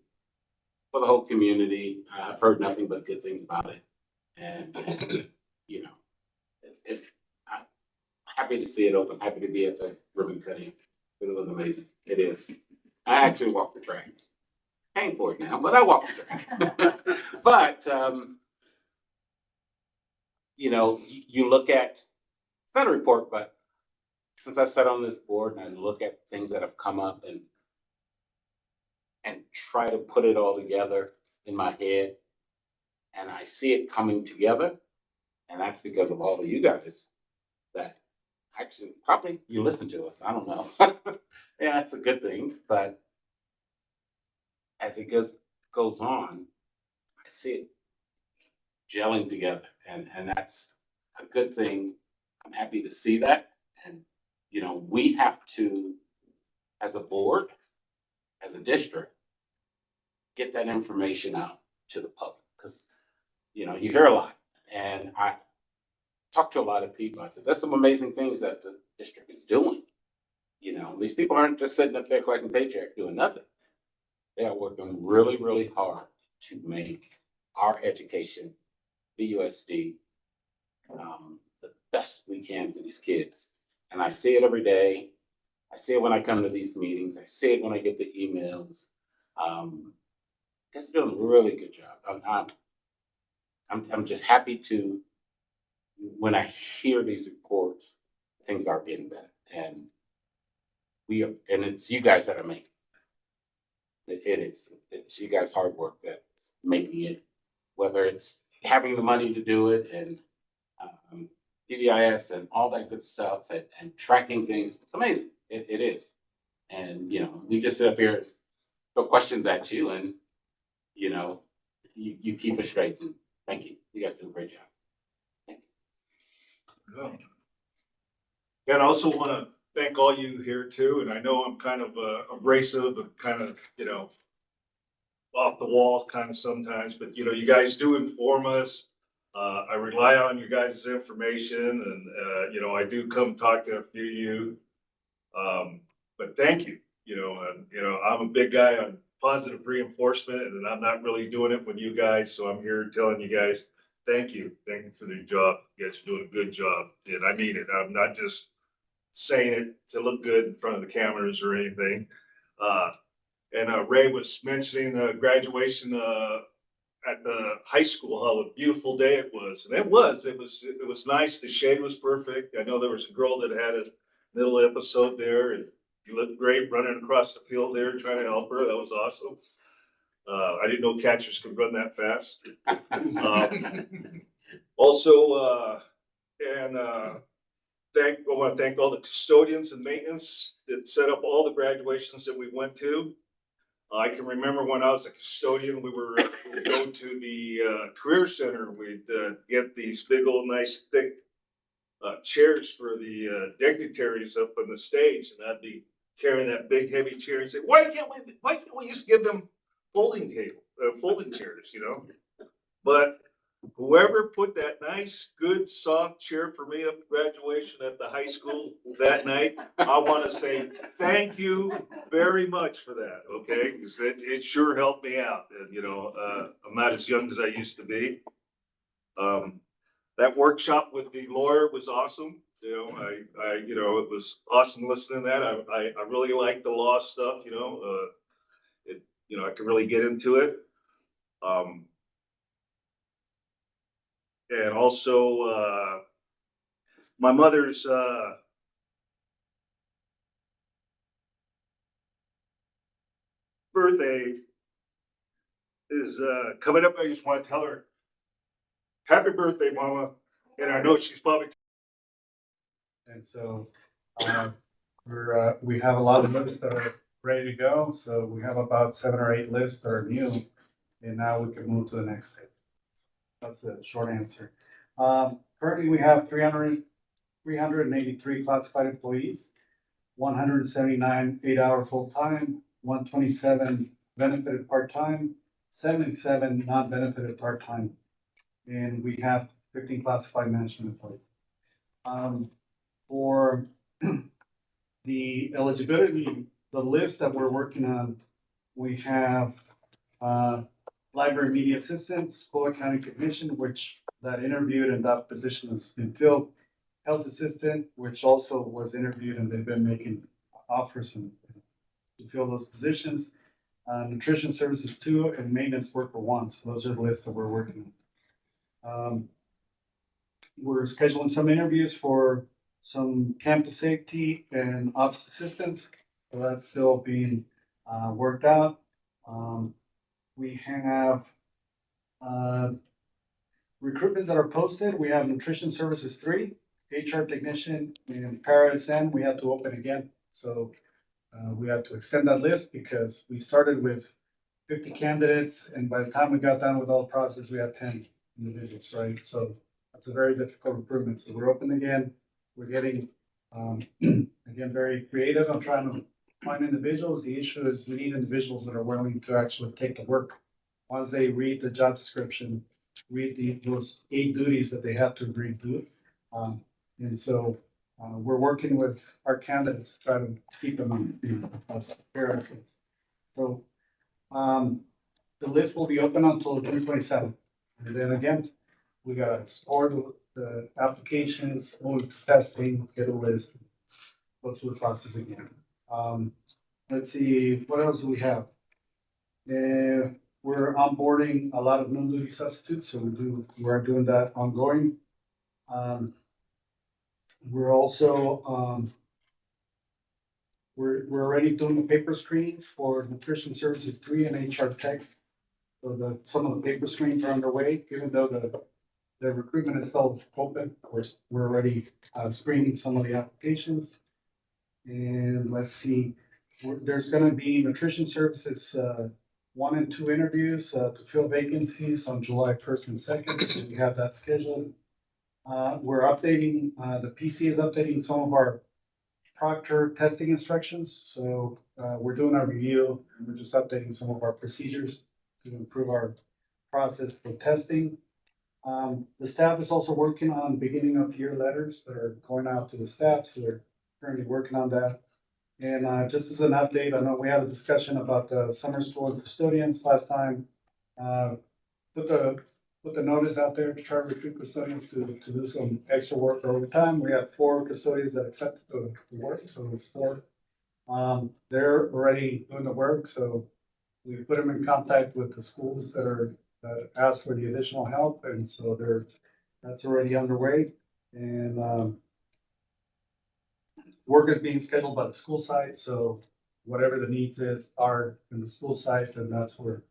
for the whole community. I've heard nothing but good things about it, and you know, I'm happy to see it open. Happy to be at the ribbon cutting. It was amazing. It is. I actually walked the track. Paying for it now, but I walked the track. But you know, you look at, it's not a report, but since I've sat on this board and I look at things that have come up and try to put it all together in my head, and I see it coming together, and that's because of all of you guys that actually probably you listen to us. I don't know. Yeah, that's a good thing, but as it goes on, I see it gelling together, and that's a good thing. I'm happy to see that, and you know, we have to, as a board, as a district, get that information out to the public, because you know, you hear a lot, and I talk to a lot of people. I said, there's some amazing things that the district is doing. You know, these people aren't just sitting up there collecting paycheck doing nothing. They are working really hard to make our education, BUSD, the best we can for these kids. And I see it every day. I see it when I come to these meetings. I see it when I get the emails. That's doing a really good job. I'm just happy to, when I hear these reports, things are getting better, and and it's you guys that are making it. It is. It's you guys' hard work that's making it. Whether it's having the money to do it, and PBIS and all that good stuff, and tracking things, it's amazing. It is. And you know, we just sit up here, throw questions at you, and you know, you keep it straight. And thank you. You guys do a great job.
And I also want to thank all you here too. And I know I'm kind of abrasive and kind of, you know, off the wall kind of sometimes, but you know, you guys do inform us. I rely on you guys' information and, you know, I do come talk to a few of you. But thank you, I'm a big guy on positive reinforcement and I'm not really doing it with you guys. So I'm here telling you guys, thank you. Thank you for the job. You guys are doing a good job. And I mean it. I'm not just saying it to look good in front of the cameras or anything. And Ray was mentioning the graduation, at the high school, how a beautiful day it was. And it was nice. The shade was perfect. I know there was a girl that had a little episode there and you looked great running across the field there trying to help her. That was awesome. I didn't know catchers could run that fast. Also, I want to thank all the custodians and maintenance that set up all the graduations that we went to. I can remember when I was a custodian, we'd go to the career center. We'd get these big old nice thick chairs for the dignitaries up on the stage, and I'd be carrying that big heavy chair and say, why can't we just give them folding chairs, But whoever put that nice, good, soft chair for me at graduation at the high school that night, I want to say thank you very much for that, okay? Because it sure helped me out. And, I'm not as young as I used to be. That workshop with the lawyer was awesome. It was awesome listening to that. I really like the law stuff, I can really get into it. And also, my mother's birthday is coming up. I just want to tell her happy birthday, Mama. And I know she's probably.
And so we have a lot of lists that are ready to go. So we have about 7 or 8 lists that are new, and now we can move to the next step. That's the short answer. Currently, we have 383 classified employees, 179 8-hour full-time, 127 benefited part-time, 77 non-benefited part-time, and we have 15 classified management employees. For the eligibility, the list that we're working on, we have library media assistant, school accounting technician, which that interviewed and that position has been filled. Health assistant, which also was interviewed and they've been making offers and to fill those positions. Nutrition services 2 and maintenance worker 1. So those are the lists that we're working on. We're scheduling some interviews for some campus safety and ops assistants. So that's still being worked out. We have recruitments that are posted. We have nutrition services 3, HR technician, and para SM. We have to open again. So we have to extend that list because we started with 50 candidates, and by the time we got done with all the process, we had 10 individuals, right? So that's a very difficult recruitment. So we're open again. We're getting, again, very creative. I'm trying to find individuals. The issue is we need individuals that are willing to actually take the work. Once they read the job description, read those 8 duties that they have to agree to. And so we're working with our candidates to try to keep them on fair assets. So the list will be open until June 27th. And then again, we got to explore the applications, move to testing, get a list, go through the process again. Let's see, what else do we have? We're onboarding a lot of non-duty substitutes, so we're doing that ongoing. We're also we're already doing the paper screens for nutrition services 3 and HR tech. So some of the paper screens are underway, even though the recruitment is still open. Of course, we're already screening some of the applications. And let's see, there's going to be nutrition services 1 and 2 interviews to fill vacancies on July 1st and 2nd. So we have that scheduled. We're updating, the PC is updating some of our proctor testing instructions. So we're doing our review and we're just updating some of our procedures to improve our process for testing. The staff is also working on beginning of year letters that are going out to the staff, so they're currently working on that. And just as an update, I know we had a discussion about the summer school and custodians last time. Uh, Put the notice out there to try to recruit custodians to do some extra work over time. We have 4 custodians that accepted the work, so it's 4. They're already doing the work, so we put them in contact with the schools that asked for the additional help, and so that's already underway. And work is being scheduled by the school site, so whatever the needs are in the school site, then that's where,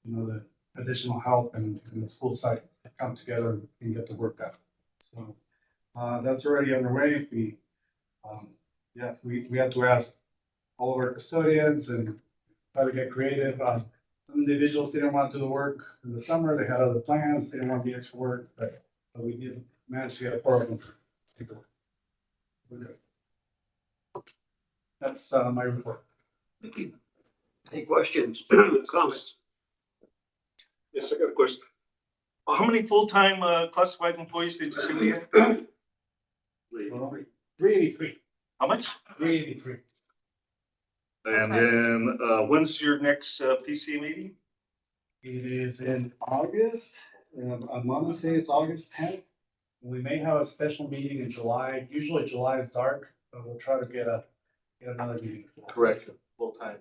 the additional help and the school site come together and get the work done. So that's already underway. We have to ask all of our custodians and try to get creative. Some individuals didn't want to do the work in the summer. They had other plans. They didn't want the extra work, but we did manage to get 4 of them to take the work. We're good. That's my report.
Any questions, comments?
Yes, I got a question. How many full-time classified employees did you say we had?
383.
How much?
383.
And then, when's your next PC meeting?
It is in August. I want to say it's August 10th. We may have a special meeting in July. Usually July is dark, but we'll try to get another meeting.
Correction, full-time.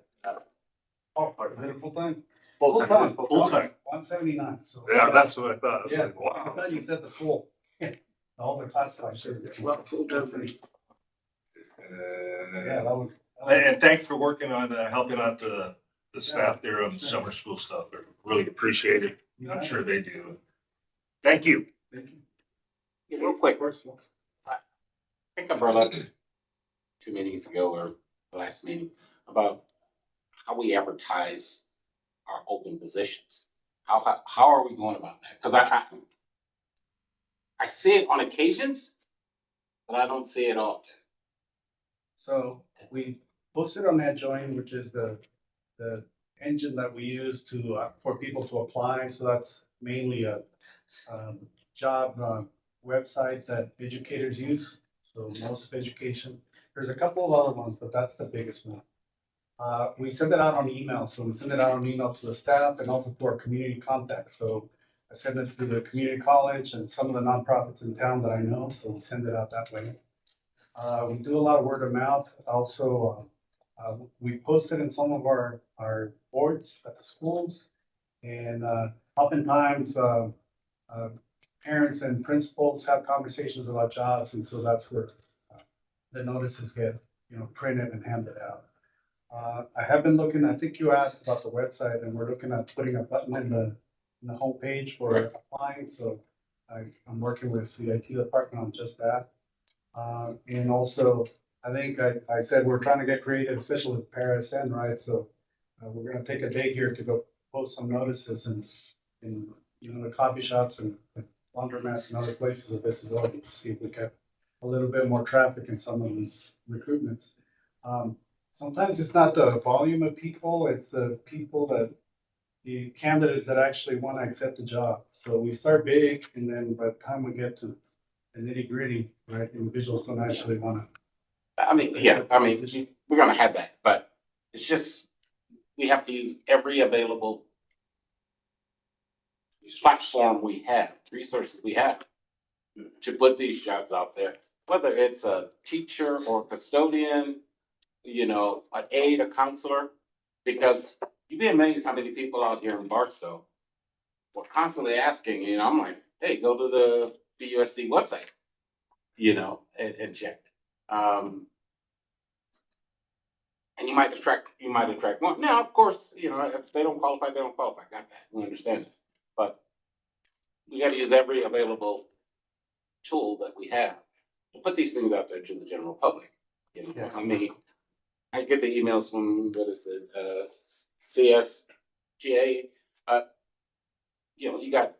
Oh, is it full time?
Full-time.
Full-time.
179. So
Yeah, that's what I thought. I was
Yeah.
like,
I
wow.
thought you said the full. All the classified, sure.
Well, full time.
Yeah, that was.
And thanks for working on helping out the staff there on the summer school stuff. I really appreciate it. I'm sure they do. Thank you.
Thank you.
Yeah, real quick,
First of all.
I think I brought up 2 meetings ago or the last meeting about how we advertise our open positions. How are we going about that? Because I see it on occasions, but I don't see it often.
So we posted on NetJoin, which is the engine that we use for people to apply. So that's mainly a job website that educators use. So most of education. There's a couple of other ones, but that's the biggest one. We send it out on email. So we send it out on email to the staff and also to our community contacts. So I send it to the community college and some of the nonprofits in town that I know. So we send it out that way. We do a lot of word of mouth. Also, we posted in some of our boards at the schools, and oftentimes parents and principals have conversations about jobs, and so that's where the notices get printed and handed out. I have been looking. I think you asked about the website, and we're looking at putting a button in the homepage for applying. So I'm working with the IT department on just that. And also, I think I said we're trying to get creative, especially with Paris and right. So we're going to take a day here to go post some notices in the coffee shops and laundromats and other places of visibility to see if we get a little bit more traffic in some of these recruitments. Sometimes it's not the volume of people; it's the the candidates that actually want to accept the job. So we start big, and then by the time we get to the nitty gritty, right? Individuals don't actually want
to. We're gonna have that, but it's just, we have to use every available platform we have, resources we have to put these jobs out there, whether it's a teacher or custodian, an aide, a counselor, because you'd be amazed how many people out here in Barstow were constantly asking, I'm like, hey, go to the BUSD website, and check. And you might attract one. Now, of course, if they don't qualify, they don't qualify. Got that. We understand it. But we got to use every available tool that we have to put these things out there to the general public.
Yes.
I mean, I get the emails from, what is it, CSGA. You got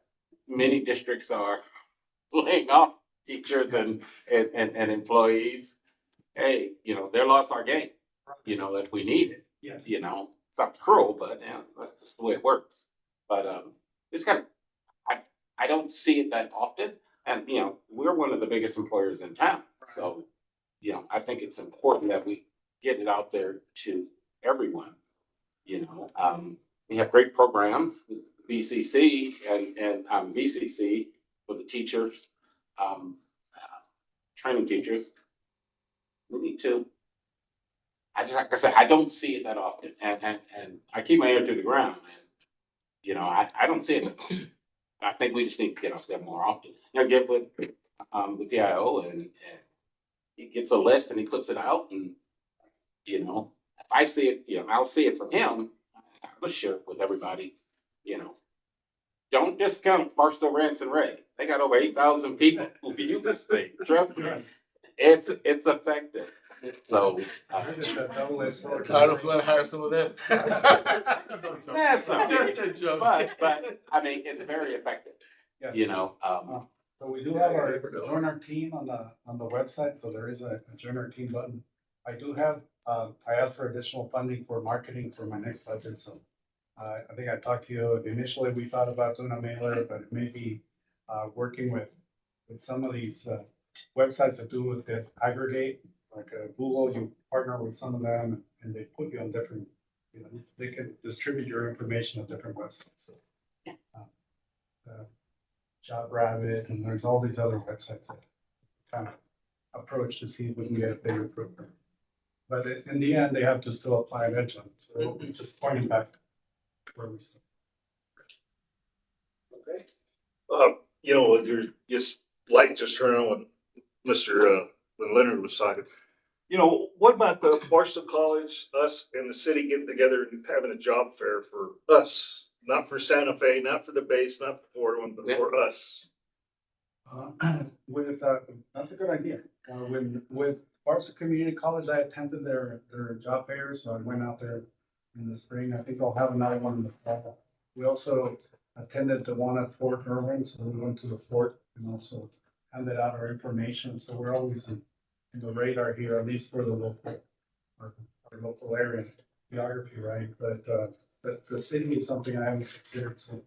many districts are laying off teachers and employees. Hey, they lost our game. If we need it.
Yes.
It's not cruel, but that's just the way it works. But it's got. I don't see it that often. And, you know, we're one of the biggest employers in town. So, you know, I think it's important that we get it out there to everyone. You know, we have great programs, BCC and VCC for the teachers, training teachers. We need to. I just, like I said, I don't see it that often, and I keep my ear to the ground, and you know, I don't see it. I think we just need to get out there more often. You know, get with the PIO, and he gets a list and he puts it out, and you know, if I see it, you know, I'll see it from him. I'll share it with everybody. You know, don't discount Barstow Rants and Ray. They got over 8,000 people who view this thing. Trust me, it's effective. So
I heard it's a double-edged sword.
I don't want to hire some of them.
that's something.
Just a joke.
But I mean, it's very effective.
Yeah.
You know,
So we do have our join our team on the website, so there is a join our team button. I do have, I asked for additional funding for marketing for my next budget, so. I think I talked to you, initially we thought about doing a mailer, but maybe, working with some of these, websites that aggregate, like, Google, you partner with some of them and they put you on different, you know, they can distribute your information on different websites, so. JobRabbit, and there's all these other websites that kind of approach to see if we can get a bigger footprint. But in the end, they have to still apply eventually, so we'll be just pointing back where we stand.
Okay. You know, you're just light just turned on when when Leonard was talking. You know, what about the Barstow College, us and the city getting together and having a job fair for us? Not for Santa Fe, not for the base, not for Portland, but for us.
That's a good idea. With Barstow Community College, I attended their job fair, so I went out there in the spring. I think I'll have another one in the fall. We also attended the one at Fort Irwin, so we went to the fort and also handed out our information. So we're always in the radar here, at least for the our local area geography, right? But the city is something I haven't considered, so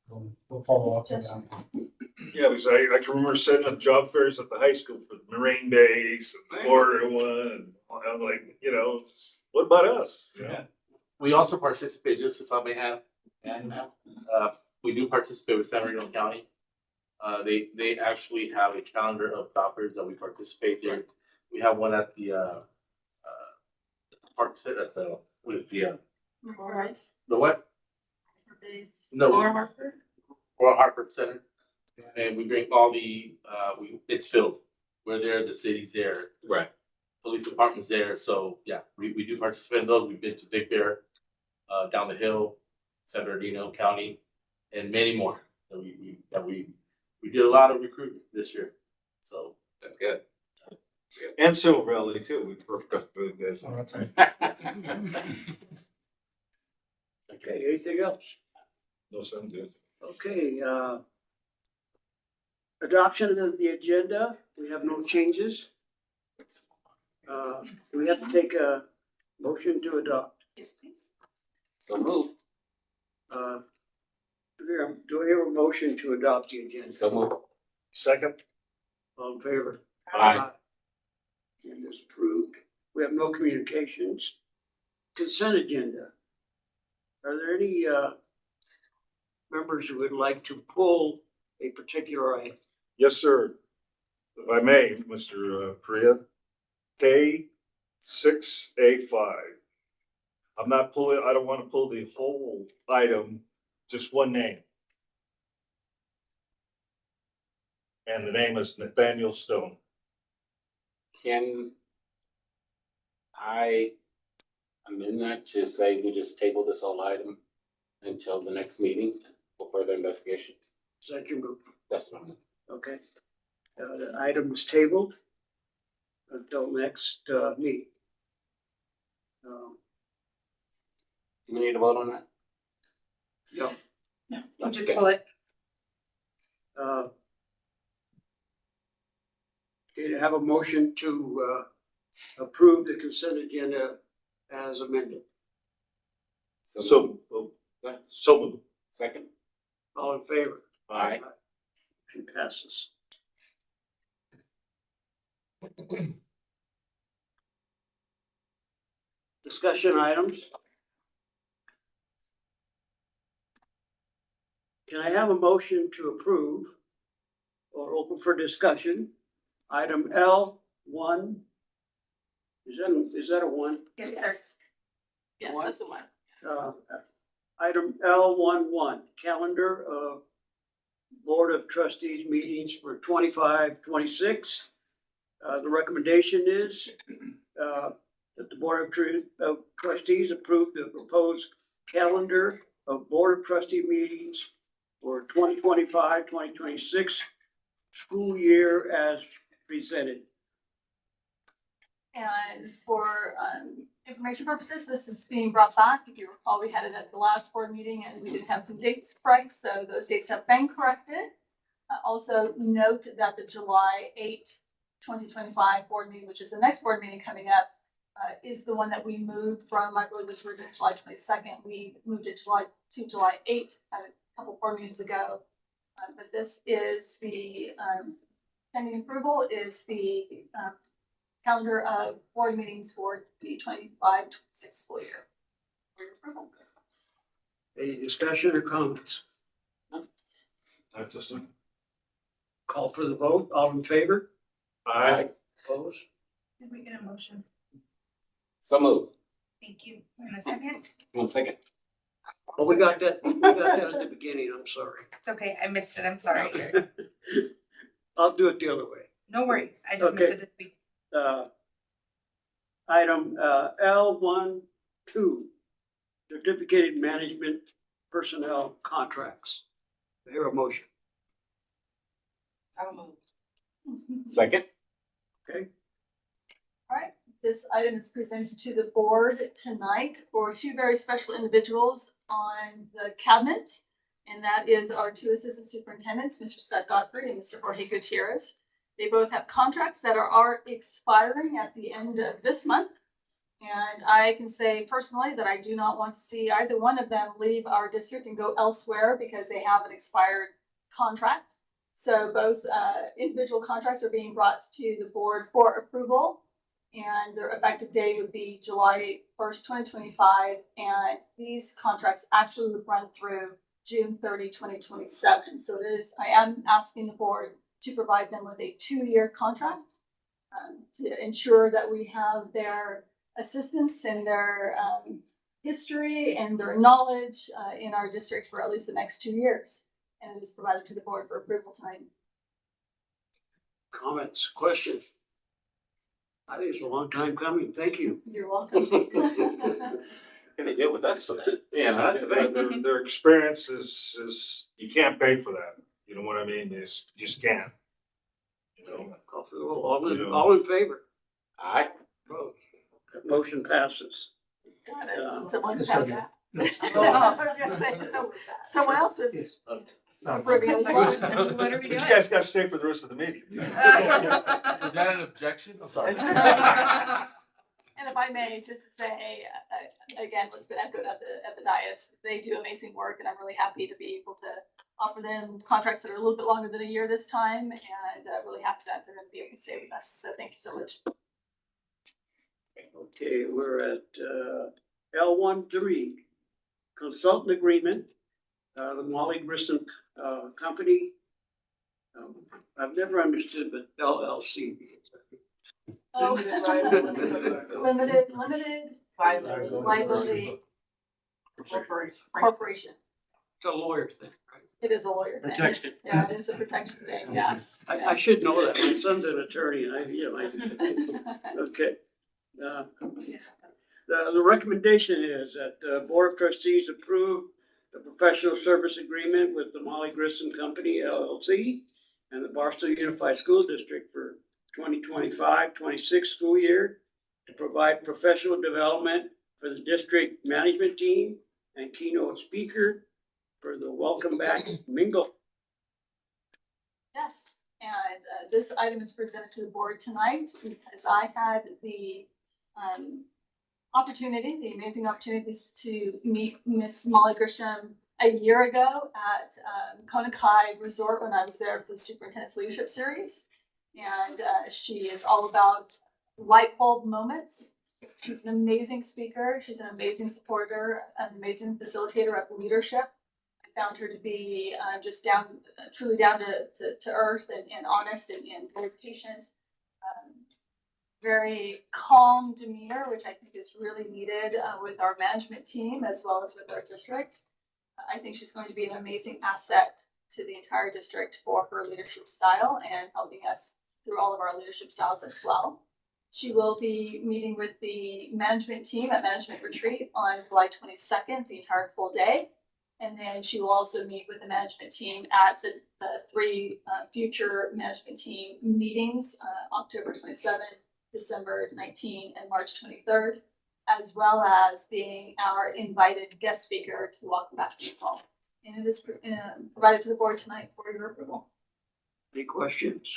we'll follow up on that.
Yeah, because I can remember setting up job fairs at the high school for the Marine base and the Florida one, and I'm like, you know, what about us? You know?
We also participate, just to tell me, and we do participate with San Bernardino County. They actually have a calendar of doctors that we participate there. We have one at the park sit at the the what? No, or Harper Center. And we bring all the it's filled. We're there, the city's there.
right.
Police department's there, so yeah, we do participate in those. We've been to Big Bear, down the hill, San Bernardino County, and many more that we did a lot of recruiting this year. So
That's good.
And Silver Valley too. We worked up with guys.
So that's it.
Okay, anything else?
No, sound good.
Okay, adoption of the agenda, we have no changes. Do we have to take a motion to adopt?
Yes, please.
So move.
Do we hear a motion to adopt the agenda?
So move.
Second.
All in favor?
Aye.
Agenda is approved. We have no communications. Consent agenda. Are there any, members who would like to pull a particular item?
Yes, sir. If I may, Mr. Priya, K6A5. I'm not pulling, I don't want to pull the whole item, just one name. And the name is Nathaniel Stone.
Can I amend that to say we just table this whole item until the next meeting for further investigation?
Is that your move?
That's my move.
Okay. The item is tabled until next, meeting.
Do we need to vote on that?
No.
You just pull it.
Okay, to have a motion to, approve the consent agenda as amended.
So moved.
Go ahead.
So moved.
Second?
All in favor?
Aye.
Motion passes. Discussion items. Can I have a motion to approve or open for discussion? Item L1. Is that a one?
Yes. Yes,
What?
that's the one.
Item L11, calendar of Board of Trustees meetings for 25-26. The recommendation is that the Board of Trustees approve the proposed calendar of Board of Trustee meetings for 2025-2026 school year as presented.
And for information purposes, this is being brought back. If you recall, we had it at the last board meeting and we didn't have some dates correct, so those dates have been corrected. Also note that the July 8th, 2025 board meeting, which is the next board meeting coming up, is the one that we moved from, I believe it was originally July 22nd. We moved it to July 8th a couple board meetings ago. But this is the pending approval is the calendar of board meetings for the 25-26 school year. For your approval.
Any discussion or comments?
That's a thing.
Call for the vote. All in favor?
Aye.
Opposed?
Did we get a motion?
So moved.
Thank you. And a second?
1 second.
Oh, we got that at the beginning. I'm sorry.
It's okay. I missed it. I'm sorry.
I'll do it the other way.
No worries. I just
Okay.
missed it at the beginning.
Item L12, certificated management personnel contracts. I hear a motion.
I'll move.
Second.
Okay,
All right, this item is presented to the board tonight for two very special individuals on the cabinet. And that is our two assistant superintendents, Mr. Scott Godfrey and Mr. Jorge Gutierrez. They both have contracts that are expiring at the end of this month. And I can say personally that I do not want to see either one of them leave our district and go elsewhere because they have an expired contract. So both individual contracts are being brought to the board for approval. And their effective date would be July 1st, 2025. And these contracts actually would run through June 30, 2027. So I am asking the board to provide them with a 2-year contract to ensure that we have their assistance and their history and their knowledge in our district for at least the next 2 years. And it is provided to the board for approval tonight.
comments, questions? I think it's a long time coming. Thank you.
You're welcome.
And they did with us for that. Yeah, that's the thing.
Their experience is, you can't pay for that. You know what I mean? You just can't. You know?
Call for the vote. All in favor?
Aye.
Opposed? That motion passes.
Got it.
Yeah.
Someone
Just
have
so
that.
you-
I was gonna say, someone else was
Yes.
approving it as well.
What are we
But
doing?
you guys gotta stay for the rest of the meeting.
Is that an objection? I'm sorry.
And if I may, just to say, again, what's been echoed at the dais, they do amazing work, and I'm really happy to be able to offer them contracts that are a little bit longer than a year this time, and really happy that they're going to be able to stay with us. So thank you so much.
Okay, we're at L13, consultant agreement, the Molly Grissom Company. I've never understood the LLC.
Oh, limited liability corporation.
It's a lawyer thing, right?
It is a lawyer thing.
Protection.
Yeah, it is a protection thing, yeah.
I should know that. My son's an attorney and I okay. The recommendation is that the Board of Trustees approve the professional service agreement with the Molly Grissom Company LLC and the Barstow Unified School District for 2025-26 school year to provide professional development for the district management team and keynote speaker for the Welcome Back Mingle.
Yes, and this item is presented to the board tonight because I had the the amazing opportunities to meet Miss Molly Grisham a year ago at Kona Kai Resort when I was there for the Superintendent's Leadership Series. And she is all about light bulb moments. She's an amazing speaker. She's an amazing supporter, an amazing facilitator of leadership. I found her to be just truly down to earth and honest and very patient. Very calm demeanor, which I think is really needed with our management team as well as with our district. I think she's going to be an amazing asset to the entire district for her leadership style and helping us through all of our leadership styles as well. She will be meeting with the management team at Management Retreat on July 22nd, the entire full day. And then she will also meet with the management team at the three future management team meetings, October 27th, December 19th, and March 23rd, as well as being our invited guest speaker to welcome back to the call. And it is provided to the board tonight for your approval.
Any questions?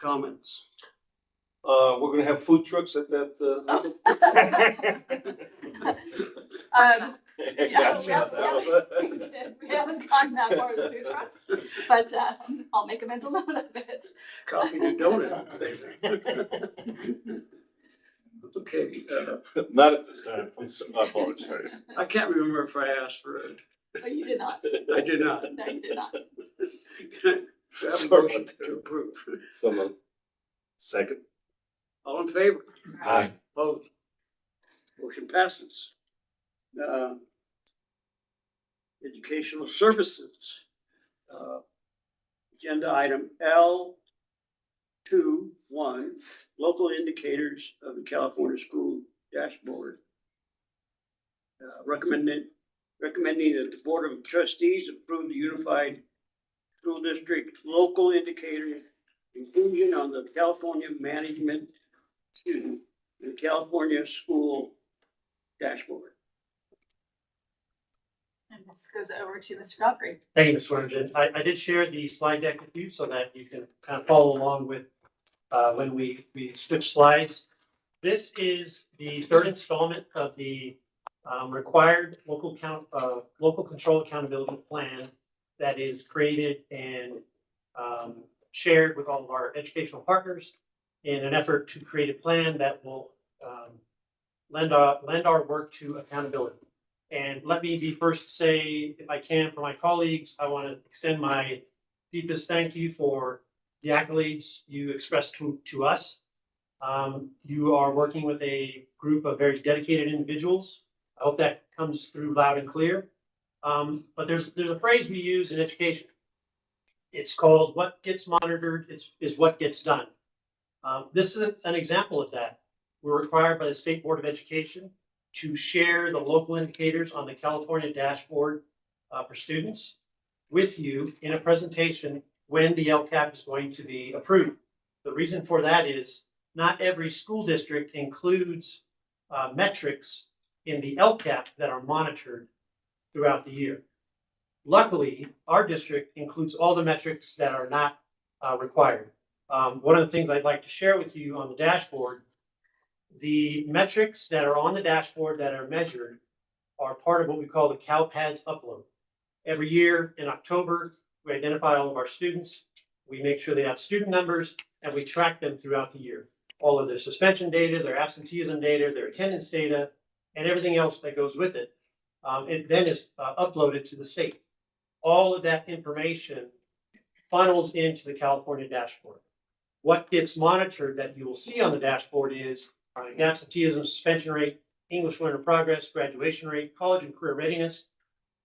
Comments?
We're gonna have food trucks at that,
Yeah, we haven't gotten that far with the food trucks, but I'll make a mental note of it.
Coffee and donut. Okay,
Not at this time, please, I apologize.
I can't remember if I asked for it.
But you did not.
I did not.
No, you did not.
Can I have a
Sorry
motion
about that.
to approve?
Someone. Second.
All in favor?
Aye.
Opposed? Motion passes. Educational services. Agenda item L2-1, local indicators of the California School Dashboard. Recommending that the Board of Trustees approve the Unified School District local indicator inclusion on the California the California School Dashboard.
And this goes over to Mr. Godfrey.
Thank you, Ms. Swearingen. I did share the slide deck with you so that you can kind of follow along with when we switch slides. This is the third installment of the required local control accountability plan that is created and shared with all of our educational partners in an effort to create a plan that will lend our work to accountability. And let me be first to say, if I can, for my colleagues, I want to extend my deepest thank you for the accolades you expressed to us. You are working with a group of very dedicated individuals. I hope that comes through loud and clear. But there's a phrase we use in education. It's called what gets monitored is what gets done. This is an example of that. We're required by the State Board of Education to share the local indicators on the California dashboard for students with you in a presentation when the LCAP is going to be approved. The reason for that is not every school district includes metrics in the LCAP that are monitored throughout the year. Luckily, our district includes all the metrics that are not required. One of the things I'd like to share with you on the dashboard, the metrics that are on the dashboard that are measured are part of what we call the CalPADS upload. Every year in October, we identify all of our students. We make sure they have student numbers and we track them throughout the year. All of their suspension data, their absenteeism data, their attendance data, and everything else that goes with it. It then is uploaded to the state. All of that information funnels into the California dashboard. What gets monitored that you will see on the dashboard is absenteeism, suspension rate, English learner progress, graduation rate, college and career readiness,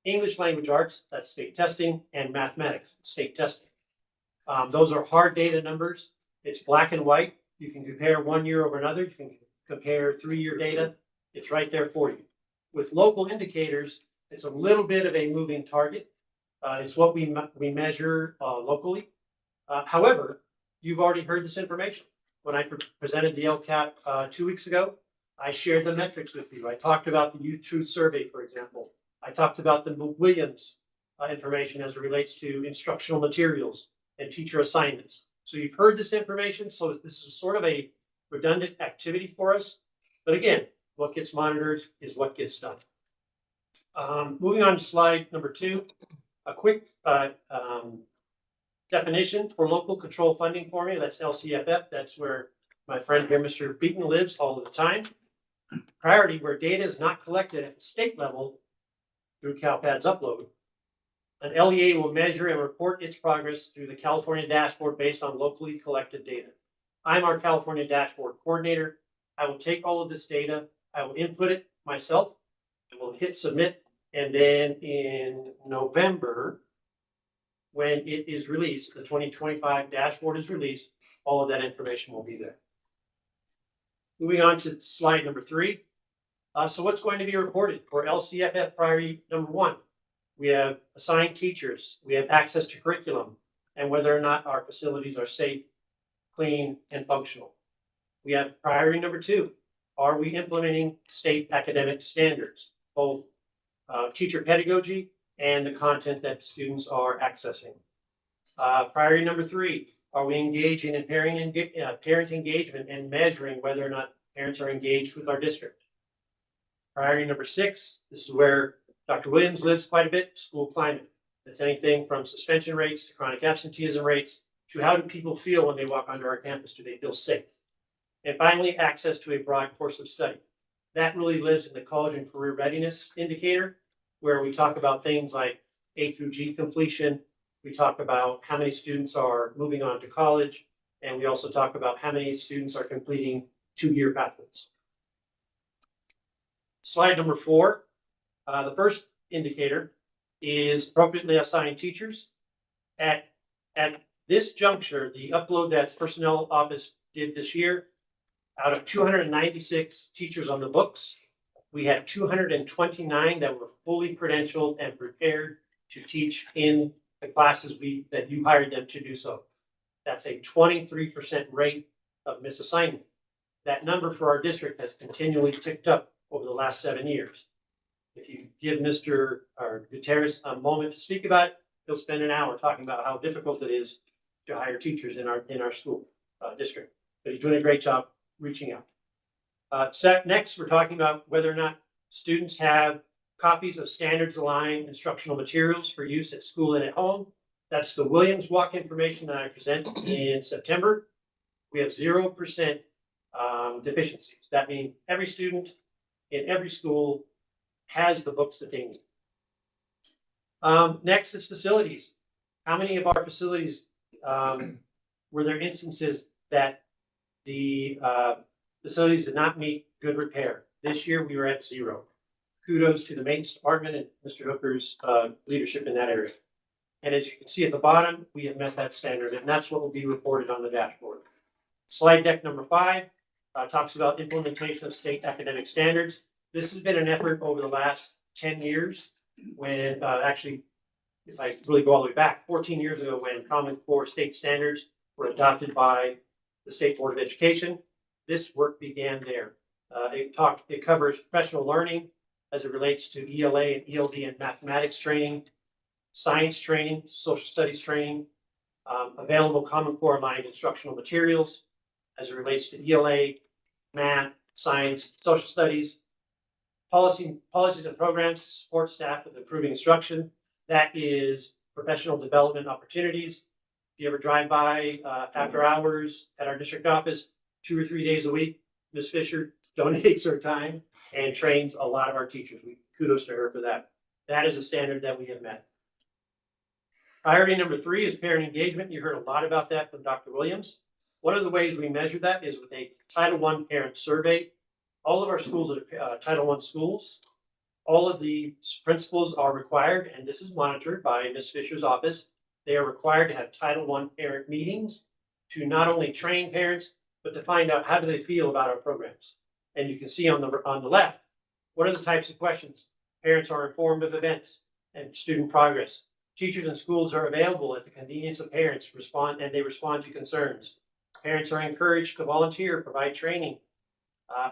English language arts, that's state testing, and mathematics, state testing. Those are hard data numbers. It's black and white. You can compare one year over another. You can compare 3-year data. It's right there for you. With local indicators, it's a little bit of a moving target. It's what we measure locally. However, you've already heard this information. When I presented the LCAP 2 weeks ago, I shared the metrics with you. I talked about the Youth Truth Survey, for example. I talked about the Williams information as it relates to instructional materials and teacher assignments. So you've heard this information. So this is sort of a redundant activity for us. But again, what gets monitored is what gets done. Moving on to slide number 2, a quick definition for local control funding formula. That's LCFF. That's where my friend here, Mr. Beaton, lives all of the time. Priority, where data is not collected at the state level through CalPAD's upload. An LEA will measure and report its progress through the California dashboard based on locally collected data. I'm our California dashboard coordinator. I will take all of this data, I will input it myself, and we'll hit submit. And then in November, when it is released, the 2025 dashboard is released, all of that information will be there. Moving on to slide number 3. So what's going to be reported for LCFF priority number 1? We have assigned teachers, we have access to curriculum, and whether or not our facilities are safe, clean, and functional. We have priority number 2. Are we implementing state academic standards, both teacher pedagogy and the content that students are accessing? Priority number 3, are we engaging in parent engagement and measuring whether or not parents are engaged with our district? Priority number 6, this is where Dr. Williams lives quite a bit, school climate. It's anything from suspension rates to chronic absenteeism rates to how do people feel when they walk onto our campus? Do they feel safe? And finally, access to a broad course of study. That really lives in the college and career readiness indicator, where we talk about things like A through G completion. We talk about how many students are moving on to college. And we also talk about how many students are completing 2-year pathways. Slide number 4. The first indicator is appropriately assigned teachers. At this juncture, the upload that personnel office did this year, out of 296 teachers on the books, we had 229 that were fully credentialed and prepared to teach in the classes that you hired them to do so. That's a 23% rate of misassignment. That number for our district has continually ticked up over the last 7 years. If you give Mr. Gutierrez a moment to speak about it, he'll spend an hour talking about how difficult it is to hire teachers in our school district. But he's doing a great job reaching out. Next, we're talking about whether or not students have copies of standards aligned instructional materials for use at school and at home. That's the Williams Walk information that I presented in September. We have 0% deficiencies. That means every student in every school has the books that they need. Next is facilities. How many of our facilities were there instances that the facilities did not meet good repair? This year we were at 0. Kudos to the maintenance department and Mr. Hooker's leadership in that area. And as you can see at the bottom, we have met that standard, and that's what will be reported on the dashboard. Slide deck number 5 talks about implementation of state academic standards. This has been an effort over the last 10 years when actually, if I really go all the way back, 14 years ago when Common Core state standards were adopted by the State Board of Education. This work began there. It covers professional learning as it relates to ELA and ELD and mathematics training, science training, social studies training, available Common Core aligned instructional materials as it relates to ELA, math, science, social studies, policies and programs to support staff with improving instruction. That is professional development opportunities. If you ever drive by after hours at our district office, 2 or 3 days a week, Ms. Fisher donates her time and trains a lot of our teachers. Kudos to her for that. That is a standard that we have met. Priority number 3 is parent engagement. You heard a lot about that from Dr. Williams. One of the ways we measure that is with a Title I parent survey. All of our schools are Title I schools. All of the principals are required, and this is monitored by Ms. Fisher's office. They are required to have Title I parent meetings to not only train parents, but to find out how do they feel about our programs. And you can see on the left, what are the types of questions? Parents are informed of events and student progress. Teachers and schools are available at the convenience of parents, and they respond to concerns. Parents are encouraged to volunteer, provide training,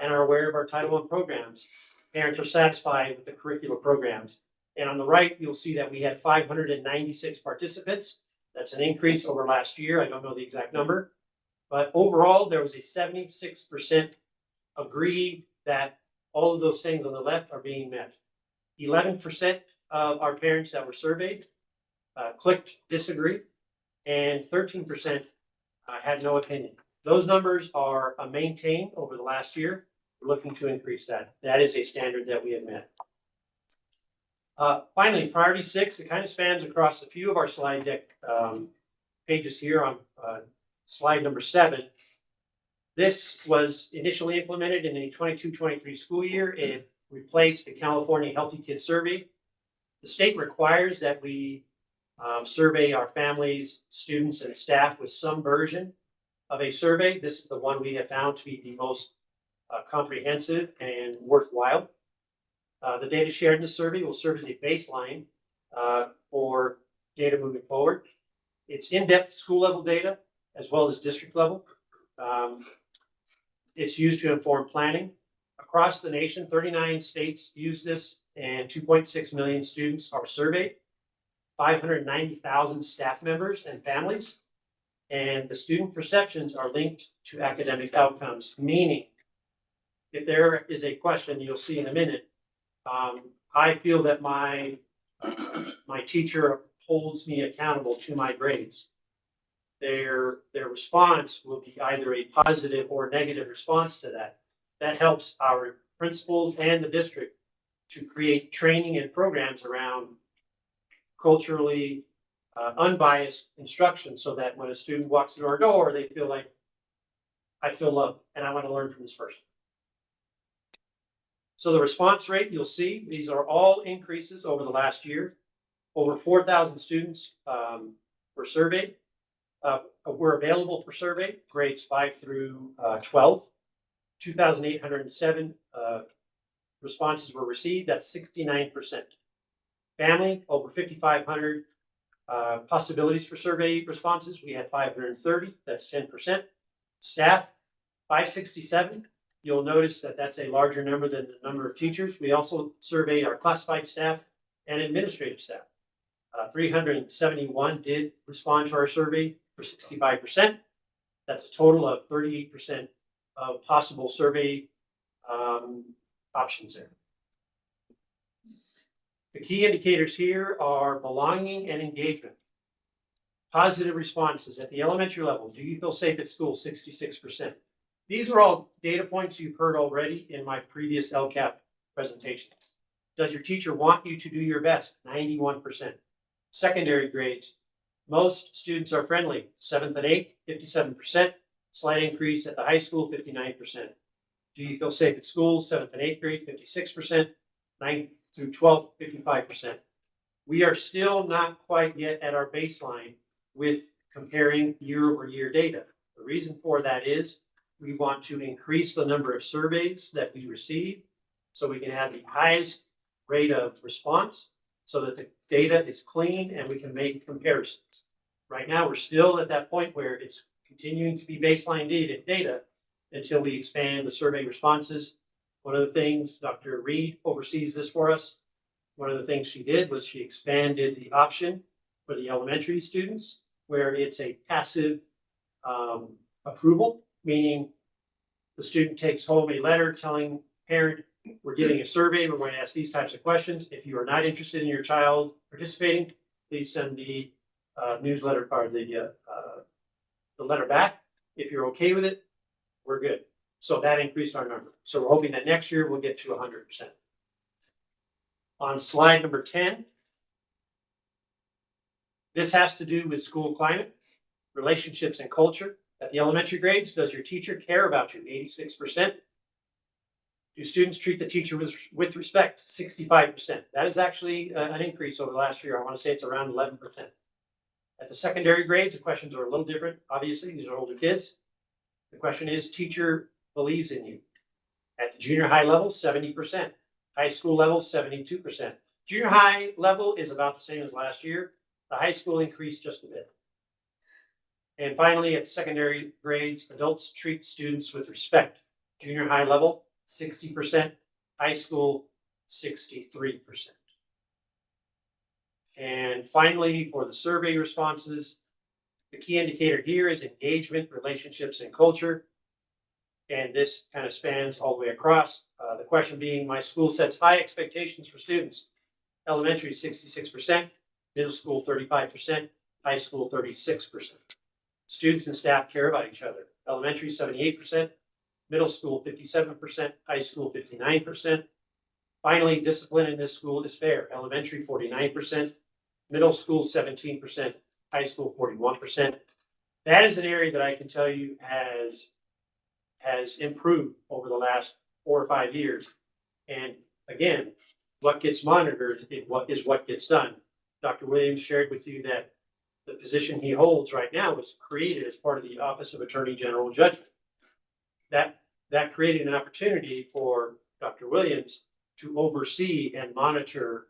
and are aware of our Title I programs. Parents are satisfied with the curricular programs. And on the right, you'll see that we had 596 participants. That's an increase over last year. I don't know the exact number. But overall, there was a 76% agree that all of those things on the left are being met. 11% of our parents that were surveyed clicked disagree, and 13% had no opinion. Those numbers are maintained over the last year. We're looking to increase that. That is a standard that we have met. Finally, priority 6, it kind of spans across a few of our slide deck pages here on slide number 7. This was initially implemented in the 22-23 school year. It replaced the California Healthy Kids Survey. The state requires that we survey our families, students, and staff with some version of a survey. This is the one we have found to be the most comprehensive and worthwhile. The data shared in the survey will serve as a baseline for data moving forward. It's in-depth school level data as well as district level. It's used to inform planning. Across the nation, 39 states use this, and 2.6 million students are surveyed, 590,000 staff members and families, and the student perceptions are linked to academic outcomes, meaning if there is a question you'll see in a minute, I feel that my teacher holds me accountable to my grades. Their response will be either a positive or negative response to that. That helps our principals and the district to create training and programs around culturally unbiased instruction, so that when a student walks through our door, they feel like, I feel loved and I want to learn from this person. So the response rate, you'll see, these are all increases over the last year. Over 4,000 students were surveyed, were available for survey, grades 5 through 12. 2,807 responses were received, that's 69%. Family, over 5,500 possibilities for survey responses, we had 530, that's 10%. Staff, 567. You'll notice that that's a larger number than the number of teachers. We also surveyed our classified staff and administrative staff. 371 did respond to our survey for 65%. That's a total of 38% of possible survey options there. The key indicators here are belonging and engagement. Positive responses at the elementary level. Do you feel safe at school? 66%. These are all data points you've heard already in my previous LCAP presentation. Does your teacher want you to do your best? 91%. Secondary grades. Most students are friendly. 7th and 8th, 57%. Slight increase at the high school, 59%. Do you feel safe at school? 7th and 8th grade, 56%. 9th through 12th, 55%. We are still not quite yet at our baseline with comparing year-over-year data. The reason for that is we want to increase the number of surveys that we receive so we can have the highest rate of response so that the data is clean and we can make comparisons. Right now, we're still at that point where it's continuing to be baseline data until we expand the survey responses. One of the things, Dr. Reed oversees this for us. One of the things she did was she expanded the option for the elementary students where it's a passive approval, meaning the student takes home a letter telling parent, we're giving a survey, we're going to ask these types of questions. If you are not interested in your child participating, please send the newsletter or the letter back. If you're okay with it, we're good. So that increased our number. So we're hoping that next year we'll get to 100%. On slide number 10, this has to do with school climate, relationships, and culture. At the elementary grades, does your teacher care about you? 86%. Do students treat the teacher with respect? 65%. That is actually an increase over the last year. I want to say it's around 11%. At the secondary grades, the questions are a little different. Obviously, these are older kids. The question is, teacher believes in you. At the junior high level, 70%. High school level, 72%. Junior high level is about the same as last year. The high school increased just a bit. And finally, at the secondary grades, adults treat students with respect. Junior high level, 60%. High school, 63%. And finally, for the survey responses, the key indicator here is engagement, relationships, and culture. And this kind of spans all the way across. The question being, my school sets high expectations for students. Elementary, 66%, middle school, 35%, high school, 36%. Students and staff care about each other. Elementary, 78%, middle school, 57%, high school, 59%. Finally, discipline in this school is fair. Elementary, 49%, middle school, 17%, high school, 41%. That is an area that I can tell you has improved over the last 4 or 5 years. And again, what gets monitored is what gets done. Dr. Williams shared with you that the position he holds right now was created as part of the Office of Attorney General Judgment. That created an opportunity for Dr. Williams to oversee and monitor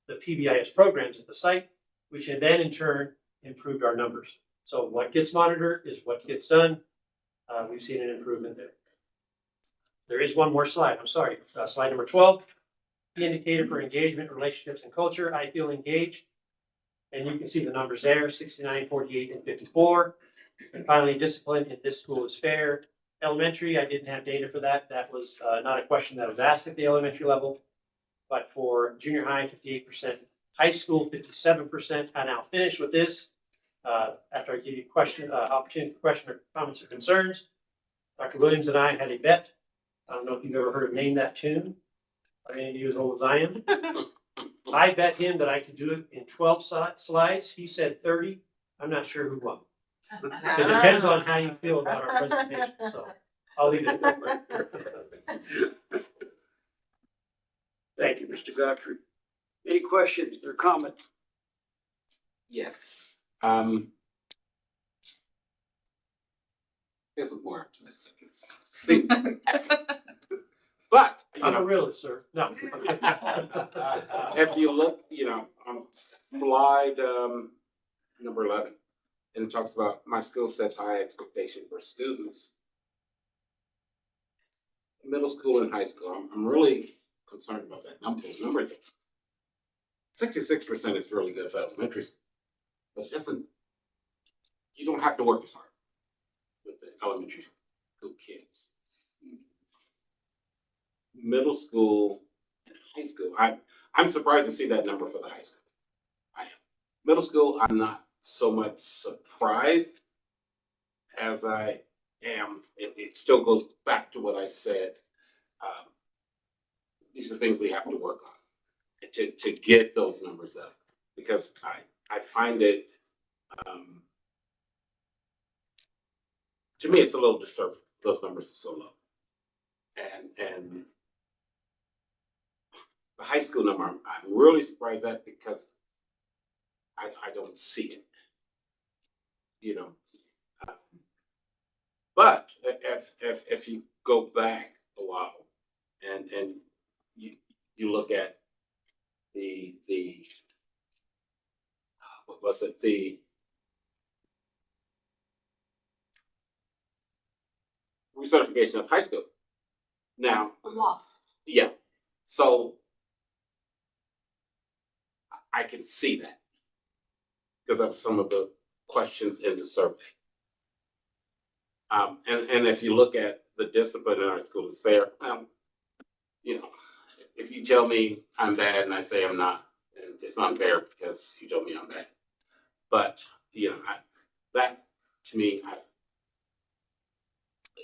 the PBIS programs at the site, which then in turn improved our numbers. So what gets monitored is what gets done. We've seen an improvement there. There is one more slide. I'm sorry. Slide number 12. The indicator for engagement, relationships, and culture. I feel engaged. And you can see the numbers there, 69, 48, and 54. And finally, discipline in this school is fair. Elementary, I didn't have data for that. That was not a question that was asked at the elementary level. But for junior high, 58%. High school, 57%. I now finish with this. After I give you opportunity for question or comments or concerns. Dr. Williams and I had a bet. I don't know if you've ever heard of Name That Tune. Are any of you as old as I am? I bet him that I could do it in 12 slides. He said 30. I'm not sure who won. It depends on how you feel about our presentation. So I'll leave it there.
Thank you, Mr. Godfrey. Any questions or comments?
Yes. This was more optimistic. See, but you
I'm a
know,
realist, sir. No.
if you look, on slide number 11, and it talks about my school sets high expectation for students. Middle school and high school, I'm really concerned about that number. Those numbers, 66% is really good for elementary school. But you don't have to work as hard with the elementary school kids. Middle school and high school, I'm surprised to see that number for the high school. I am. Middle school, I'm not so much surprised as I am. It still goes back to what I said. These are things we have to work on to get those numbers up, because I find it, to me, it's a little disturbing. Those numbers are so low. And the high school number, I'm really surprised at, because I don't see it, But if you go back a while and you look at the what was it, the recertification of high school. Now,
I'm lost.
yeah, so I can see that, because of some of the questions in the survey. And if you look at the discipline in our school is fair, if you tell me I'm bad and I say I'm not, and it's not fair because you told me I'm bad. But that to me,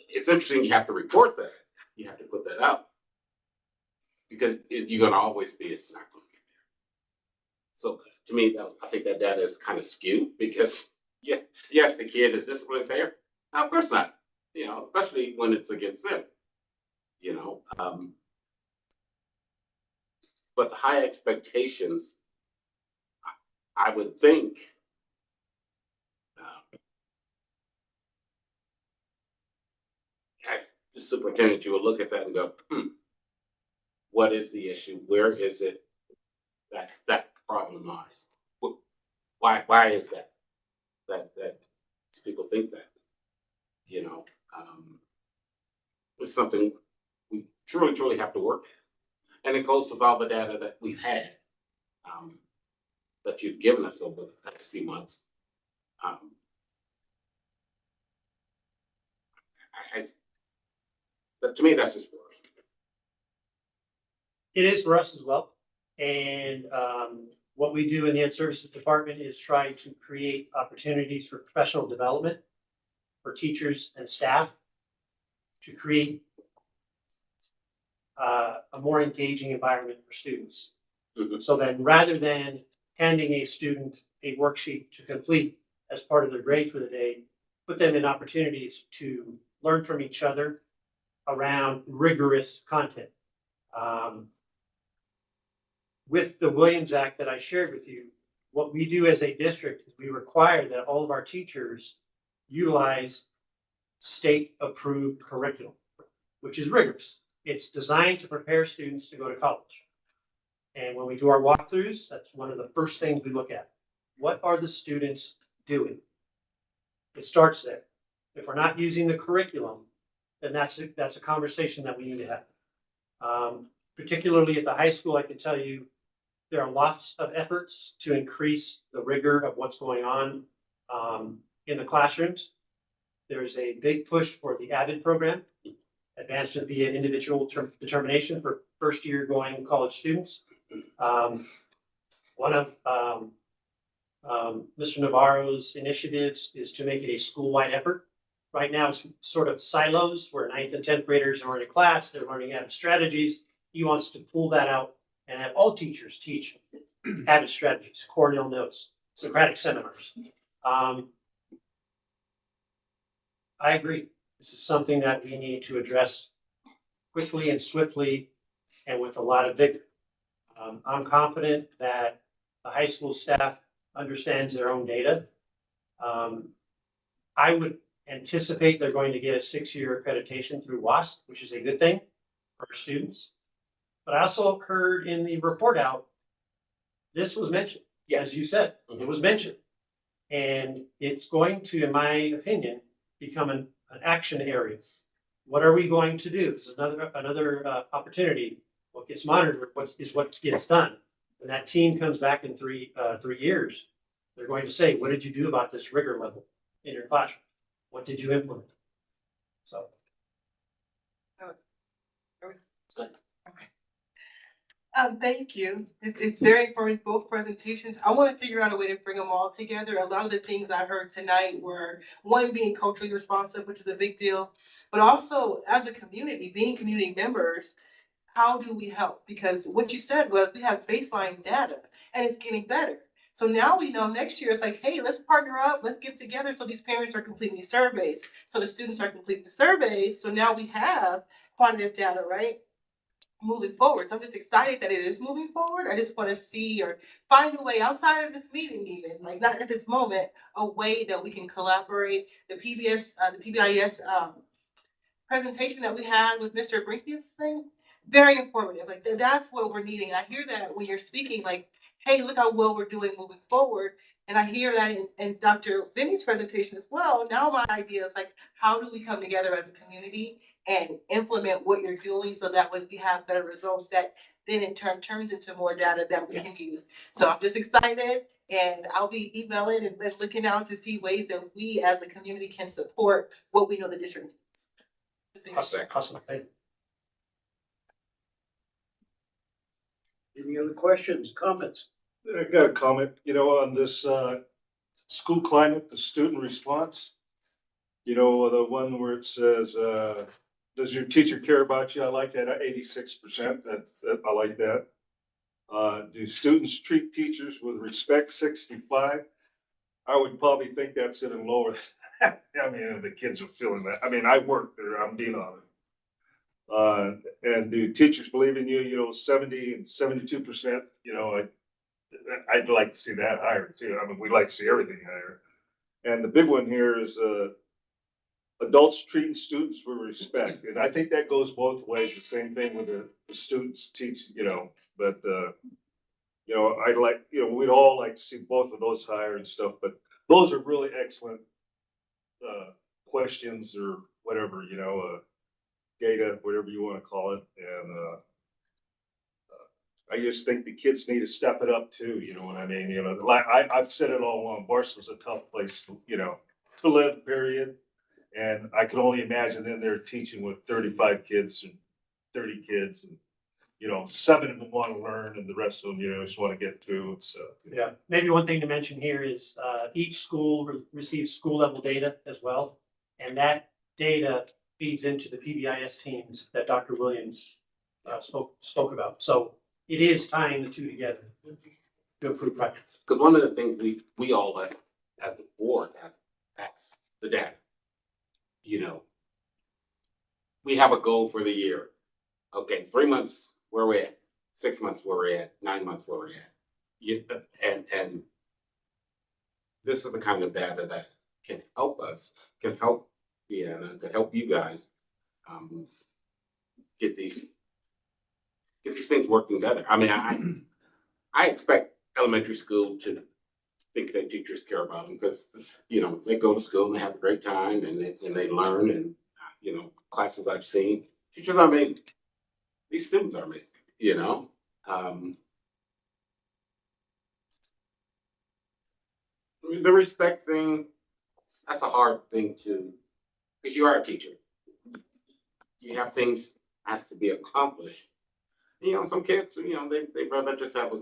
it's interesting. You have to report that. You have to put that out, because you're going to always be. It's not going to be fair. So to me, I think that data is kind of skewed, because yes, the kid is disciplined fair. No, of course not. Especially when it's against them. But the high expectations, I would think, as the superintendent, you would look at that and go, what is the issue? Where is it that problem lies? Why is that people think that? It's something we truly have to work at. And it goes with all the data that we've had, that you've given us over the past few months. But to me, that's just worse.
It is for us as well. And what we do in the Ed Services Department is try to create opportunities for professional development for teachers and staff to create a more engaging environment for students.
Mhm.
So then rather than handing a student a worksheet to complete as part of their grade for the day, put them in opportunities to learn from each other around rigorous content. With the Williams Act that I shared with you, what we do as a district is we require that all of our teachers utilize state-approved curriculum, which is rigorous. It's designed to prepare students to go to college. And when we do our walkthroughs, that's one of the first things we look at. What are the students doing? It starts there. If we're not using the curriculum, then that's a conversation that we need to have. Particularly at the high school, I can tell you, there are lots of efforts to increase the rigor of what's going on in the classrooms. There's a big push for the AVID program, Advancement via Individual Determination for first-year going college students. One of Mr. Navarro's initiatives is to make it a school-wide effort. Right now, it's sort of silos where 9th and 10th graders are in a class, they're learning AVID strategies. He wants to pull that out and have all teachers teach AVID strategies, Cornell notes, Socratic seminars. I agree. This is something that we need to address quickly and swiftly and with a lot of vigor. I'm confident that the high school staff understands their own data. I would anticipate they're going to get a 6-year accreditation through WASP, which is a good thing for our students. But I also heard in the report out, this was mentioned, as you said, it was mentioned. And it's going to, in my opinion, become an action area. What are we going to do? This is another opportunity. What gets monitored is what gets done. When that team comes back in 3 years, they're going to say, what did you do about this rigor level in your classroom? What did you implement? So.
Thank you. It's very informative, both presentations. I want to figure out a way to bring them all together. A lot of the things I heard tonight were, one, being culturally responsive, which is a big deal, but also as a community, being community members, how do we help? Because what you said was we have baseline data and it's getting better. So now we know next year it's like, hey, let's partner up, let's get together so these parents are completing these surveys, so the students are completing the surveys. So now we have quantitative data, right? Moving forward. So I'm just excited that it is moving forward. I just want to see or find a way outside of this meeting, even like not at this moment, a way that we can collaborate. The PBIS presentation that we had with Mr. Brinkley's thing, very informative. Like that's what we're needing. I hear that when you're speaking, like, hey, look how well we're doing moving forward. And I hear that in Dr. Vinny's presentation as well. Now my idea is like, how do we come together as a community and implement what you're doing so that way we have better results that then in turn turns into more data that we can use. So I'm just excited and I'll be emailing and looking out to see ways that we as a community can support what we know the district needs.
Awesome. Thank you.
Any other questions, comments?
I got a comment, on this, school climate, the student response. The one where it says, does your teacher care about you? I like that, 86%, I like that. Do students treat teachers with respect, 65? I would probably think that's even lower. I mean, the kids are feeling that. I mean, I work there, I'm being honest. And do teachers believe in you, 70 and 72%, I'd like to see that higher too. I mean, we like to see everything higher. And the big one here is, adults treating students with respect. And I think that goes both ways. The same thing with the students teach, but, I'd like, we'd all like to see both of those higher and stuff, but those are really excellent, questions or whatever, data, whatever you want to call it. And, I just think the kids need to step it up too, you know what I mean? Like I've said it all along, Barstow's a tough place, to live, period. And I could only imagine then they're teaching with 35 kids and 30 kids and, 7 of them want to learn and the rest of them, just want to get through. So.
Yeah, maybe one thing to mention here is, each school receives school level data as well. And that data feeds into the PBIS teams that Dr. Williams spoke about. So it is tying the two together to improve practice.
Because one of the things we all at the board have asked the data. We have a goal for the year. Okay, 3 months where we're at, 6 months where we're at, 9 months where we're at. And this is the kind of data that can help us, can help to help you guys get these things working better. I mean, I expect elementary school to think that teachers care about them because, they go to school and they have a great time and they learn and, classes I've seen, teachers are amazing. These students are amazing, the respect thing, that's a hard thing because you are a teacher. You have things has to be accomplished. Some kids, they'd rather just have a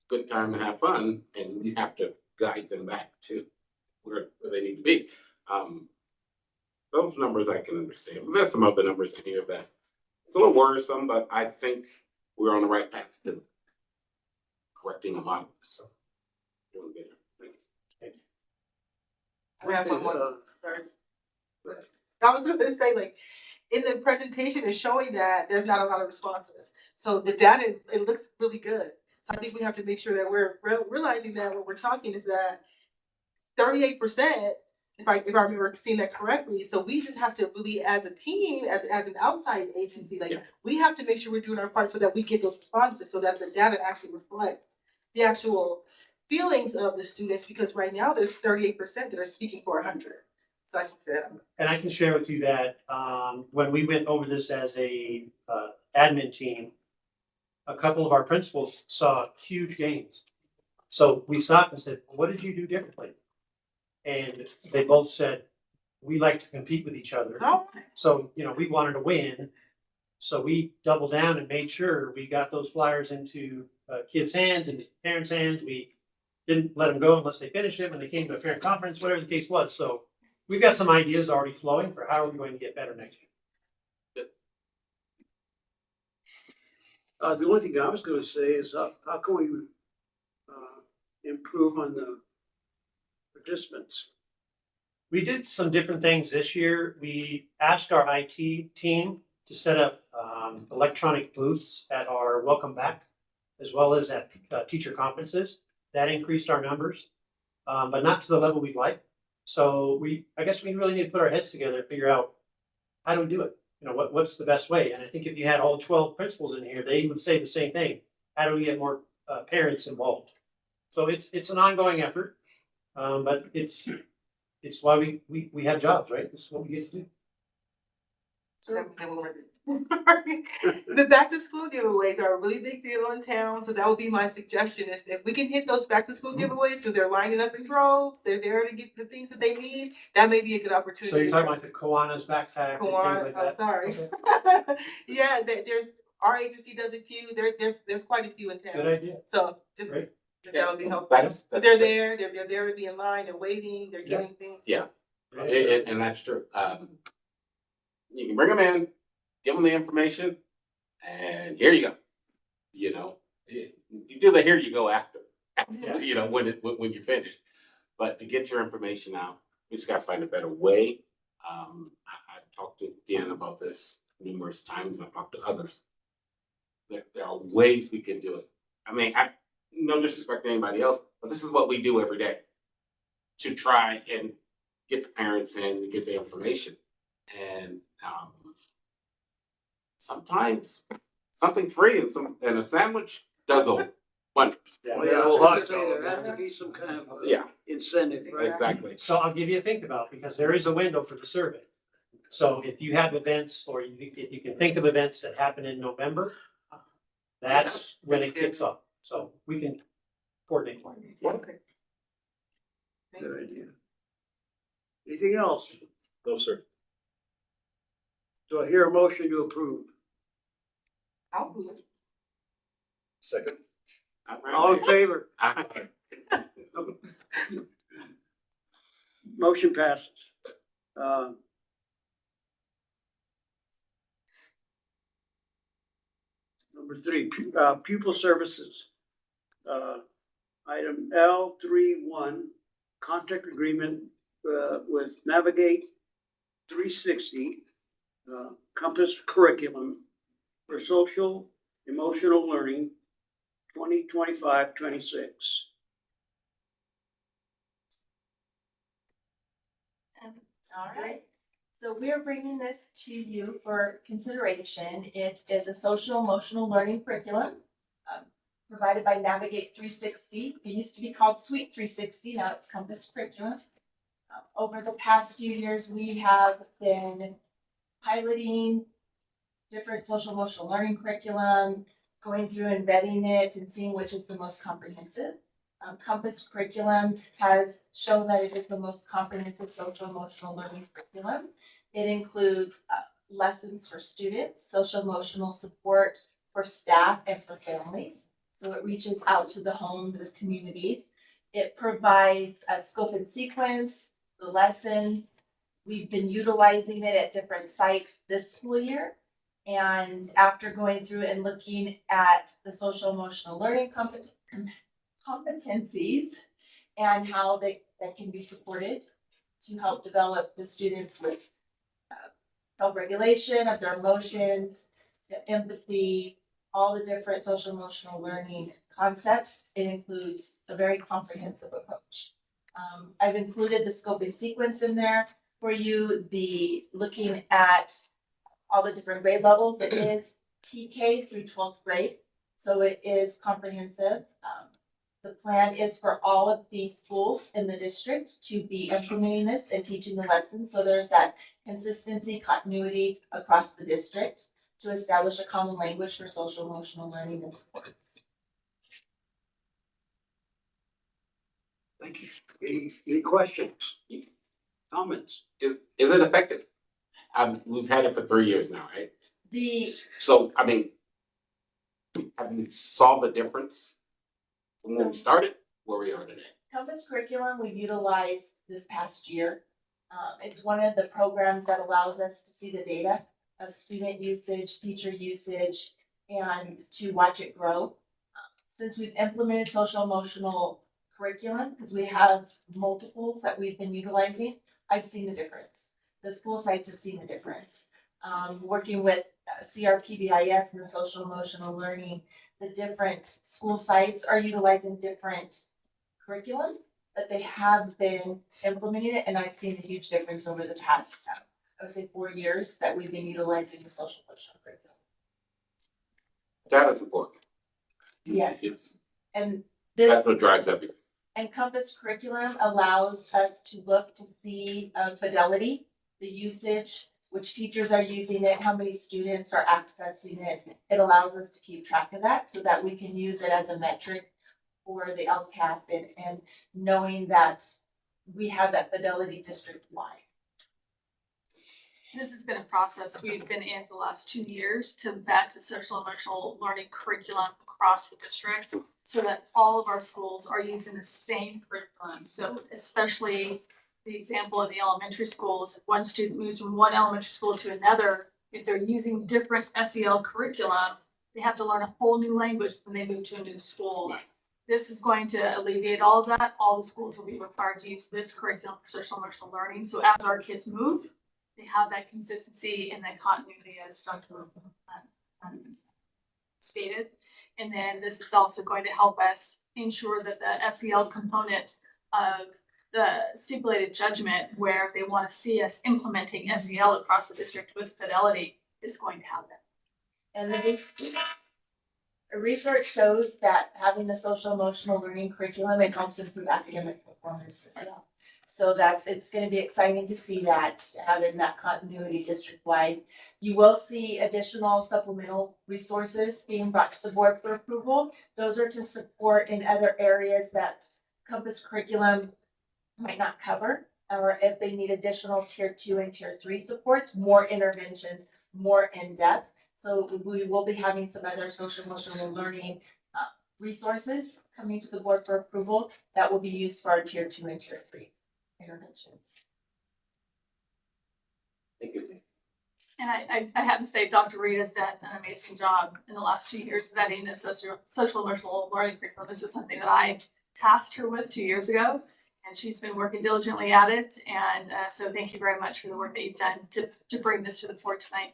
good time and have fun, and you have to guide them back to where they need to be. Those numbers I can understand. There's some other numbers in here that it's a little worrisome, but I think we're on the right path to correcting a lot of this. So, doing better. Thank you.
We have one more. Sorry. I was going to say, like, in the presentation is showing that there's not a lot of responses. So the data, it looks really good. So I think we have to make sure that we're realizing that what we're talking is that 38%, if I remember seeing that correctly. So we just have to really, as a team, as an outside agency, we have to make sure we're doing our part so that we get those responses, so that the data actually reflects the actual feelings of the students. Because right now there's 38% that are speaking for 100. So I can say that.
And I can share with you that when we went over this as a admin team, a couple of our principals saw huge gains. So we stopped and said, what did you do differently? And they both said, we like to compete with each other.
Oh.
So, we wanted to win. So we doubled down and made sure we got those flyers into kids' hands and parents' hands. We didn't let them go unless they finished it when they came to a parent conference, whatever the case was. So we've got some ideas already flowing for how are we going to get better next year.
The only thing I was going to say is how can we improve on the participants?
We did some different things this year. We asked our IT team to set up electronic booths at our welcome back, as well as at teacher conferences. That increased our numbers, but not to the level we'd like. So I guess we really need to put our heads together and figure out how do we do it? What's the best way? And I think if you had all 12 principals in here, they would say the same thing. How do we get more parents involved? So it's an ongoing effort, but it's why we have jobs, right? This is what we get to do.
The back to school giveaways are a really big deal in town. So that would be my suggestion, is if we can hit those back to school giveaways, because they're lining up in droves, they're there to get the things that they need. That may be a good opportunity.
So you're talking about the Kiwanis backpack and things like that?
I'm sorry.
Okay.
Yeah, there's our agency does a few. There's quite a few in town.
Good idea.
So just
Great.
that would be helpful.
That's
They're there. They're there to be in line. They're waiting. They're getting things.
Yeah. And that's true. You can bring them in, give them the information, and here you go. You do the here you go after when you're finished. But to get your information out, we just got to find a better way. I've talked to Dan about this numerous times. I've talked to others. There are ways we can do it. I mean, no disrespect to anybody else, but this is what we do every day to try and get the parents in to get the information. And sometimes something free and a sandwich does wonders.
Yeah.
There has to be some kind of incentive, right?
Exactly.
So I'll give you a think about, because there is a window for the survey. So if you have events, or if you can think of events that happen in November, that's when it kicks off. So we can coordinate.
Okay.
Good idea. Anything else?
No, sir.
Do I hear a motion to approve?
I'll move.
Second.
All in favor?
Aye.
Motion passes. Number three, pupil services. Item L31, contract agreement with Navigate 360, Compass Curriculum for Social Emotional Learning 2025-26.
All right, so we're bringing this to you for consideration. It is a social emotional learning curriculum provided by Navigate 360. It used to be called Suite 360, now it's Compass Curriculum. Over the past few years, we have been piloting different social emotional learning curriculum, going through and vetting it and seeing which is the most comprehensive. Compass Curriculum has shown that it is the most comprehensive social emotional learning curriculum. It includes lessons for students, social emotional support for staff and for families. So it reaches out to the homes, the communities. It provides a scope and sequence, the lesson. We've been utilizing it at different sites this school year. And after going through and looking at the social emotional learning competencies and how that can be supported to help develop the students with self-regulation of their emotions, the empathy, all the different social emotional learning concepts. It includes a very comprehensive approach. I've included the scope and sequence in there for you, looking at all the different grade levels. It is TK through 12th grade, so it is comprehensive. The plan is for all of the schools in the district to be implementing this and teaching the lessons. So there's that consistency, continuity across the district to establish a common language for social emotional learning and supports.
Thank you. Any questions? Comments?
Is it effective? We've had it for 3 years now, right? So, I mean, have you saw the difference from when we started, where we are today?
Compass Curriculum we've utilized this past year. It's one of the programs that allows us to see the data of student usage, teacher usage, and to watch it grow. Since we've implemented social emotional curriculum, because we have multiples that we've been utilizing, I've seen the difference. The school sites have seen the difference. Working with CRPBIS and the social emotional learning, the different school sites are utilizing different curriculum, but they have been implementing it, and I've seen a huge difference over the past, I would say 4 years that we've been utilizing the social emotional curriculum.
Data's important.
Yes.
It's,
And
that's what drives everything.
And Compass Curriculum allows us to look to see fidelity, the usage, which teachers are using it, how many students are accessing it. It allows us to keep track of that so that we can use it as a metric for the LCAP and knowing that we have that fidelity district-wide.
This has been a process we've been in the last 2 years to vet the social emotional learning curriculum across the district so that all of our schools are using the same curriculum. So especially the example in the elementary schools, if one student moves from one elementary school to another, if they're using different SEL curriculum, they have to learn a whole new language when they move to a new school. This is going to alleviate all of that. All the schools will be required to use this curriculum for social emotional learning. So as our kids move, they have that consistency and that continuity as Dr. stated. And then this is also going to help us ensure that the SEL component of the stipulated judgment, where they want to see us implementing SEL across the district with fidelity, is going to happen.
And the research shows that having the social emotional learning curriculum, it helps improve academic performance as well. So it's going to be exciting to see that, having that continuity district-wide. You will see additional supplemental resources being brought to the board for approval. Those are to support in other areas that Compass Curriculum might not cover, or if they need additional tier 2 and tier 3 supports, more interventions more in depth. So we will be having some other social emotional learning resources coming to the board for approval that will be used for our tier 2 and tier 3 interventions.
Thank you.
And I have to say, Dr. Rita's done an amazing job in the last 2 years vetting the social emotional learning curriculum. This was something that I tasked her with 2 years ago, and she's been working diligently at it. And so thank you very much for the work that you've done to bring this to the board tonight.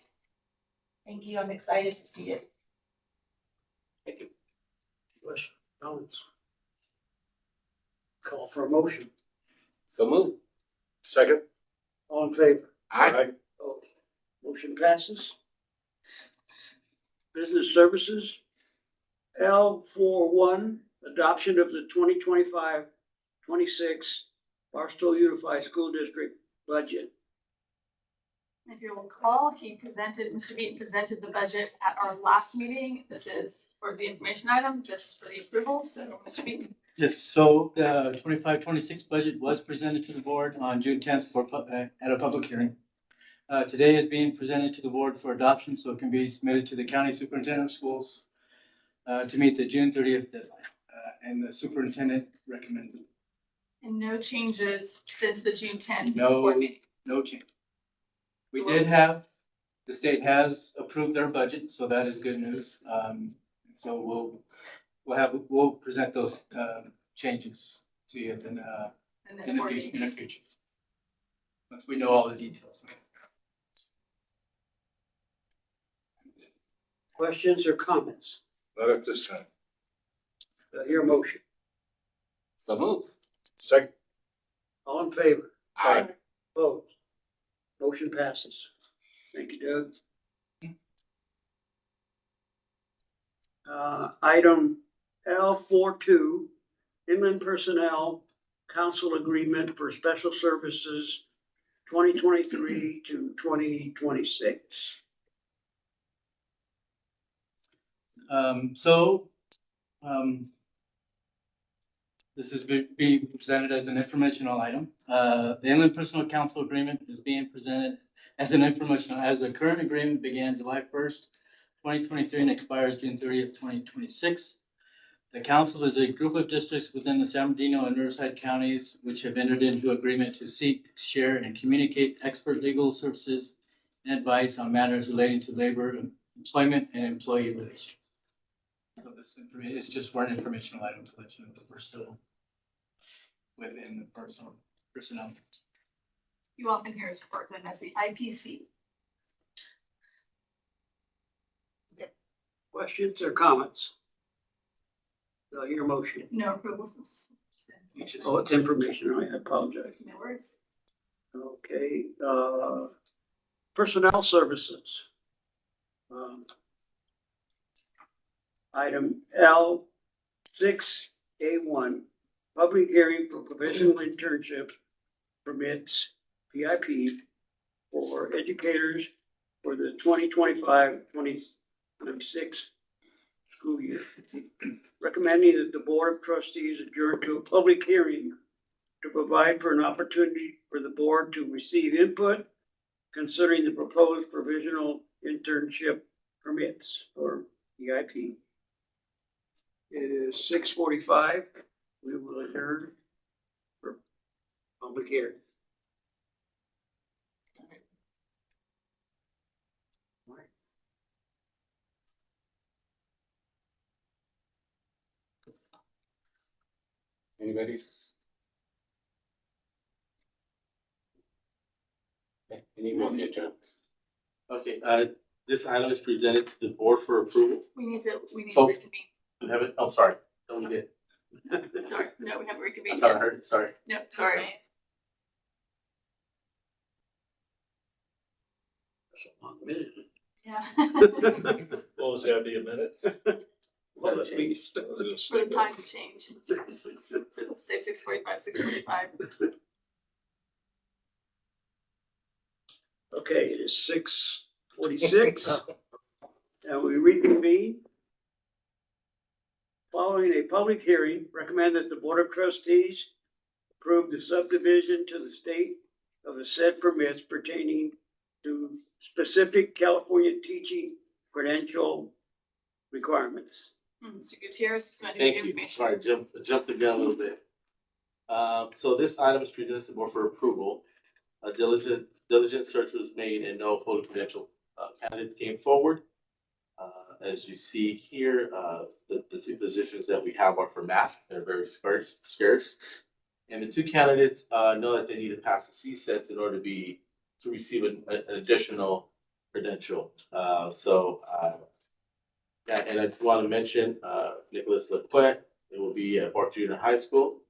Thank you. I'm excited to see it.
Thank you.
Questions, comments? Call for a motion.
So move.
Second?
All in favor?
Aye.
Opposed? Motion passes. Business services. L41, adoption of the 2025-26 Barstow Unified School District budget.
If you recall, Mr. Beaton presented the budget at our last meeting. This is for the information item, this is for the approval, so Mr. Beaton.
Yes, so the 25-26 budget was presented to the board on June 10th at a public hearing. Today is being presented to the board for adoption, so it can be submitted to the county superintendent of schools to meet the June 30th deadline, and the superintendent recommends it.
And no changes since the June 10th.
No change. We did have, the state has approved their budget, so that is good news. So we'll present those changes to you in the future. Once we know all the details.
Questions or comments?
Not at this time.
Hear a motion.
So move.
Second?
All in favor?
Aye.
Opposed? Motion passes. Thank you, Doug. Item L42, Inland Personnel Council Agreement for Special Services 2023 to 2026.
This is being presented as an informational item. The Inland Personnel Council Agreement is being presented as an informational, as the current agreement began July 1st, 2023 and expires June 30th, 2026. The council is a group of districts within the San Bernardino and Riverside counties which have entered into agreement to seek, share, and communicate expert legal services and advice on matters relating to labor, employment, and employee relations. So this information is just for an informational item to let you know that we're still within the personnel.
You all can hear us report them as the IPC.
Questions or comments? Do I hear a motion?
No approvals.
Oh, it's information. I apologize.
No worries.
Okay, personnel services. Item L6A1, public hearing for provisional internship permits PIP for educators for the 2025-2026 school year. Recommending that the Board of Trustees adjourn to a public hearing to provide for an opportunity for the board to receive input considering the proposed provisional internship permits or EIP. It is 6:45. We will adjourn for public hearing.
Anybody's? Okay, any more adjournments? Okay, this item is presented to the board for approval.
We need to
Oh.
reconvene.
We have it, oh, sorry, don't we get?
Sorry, no, we haven't
I
reconvened
thought I
yet.
heard, sorry.
No, sorry.
That's a long minute.
Yeah.
Well, it's gotta be a minute.
Well, let's be.
For the time to change. Say 6:45, 6:45.
Okay, it is 6:46. And we reconvene. Following a public hearing, recommend that the Board of Trustees approve the subdivision to the state of the said permits pertaining to specific California teaching credential requirements.
Mr. Gutierrez is going to give
Thank
you
you.
information.
Sorry, jumped the gun a little bit. So this item is presented to the board for approval. A diligent search was made and no fully credentialed candidates came forward. As you see here, the two positions that we have are for math. They're very scarce. And the two candidates know that they need to pass the CSET in order to receive an additional credential. Yeah, and I want to mention Nicholas Lequet, it will be at Barstow Junior High School,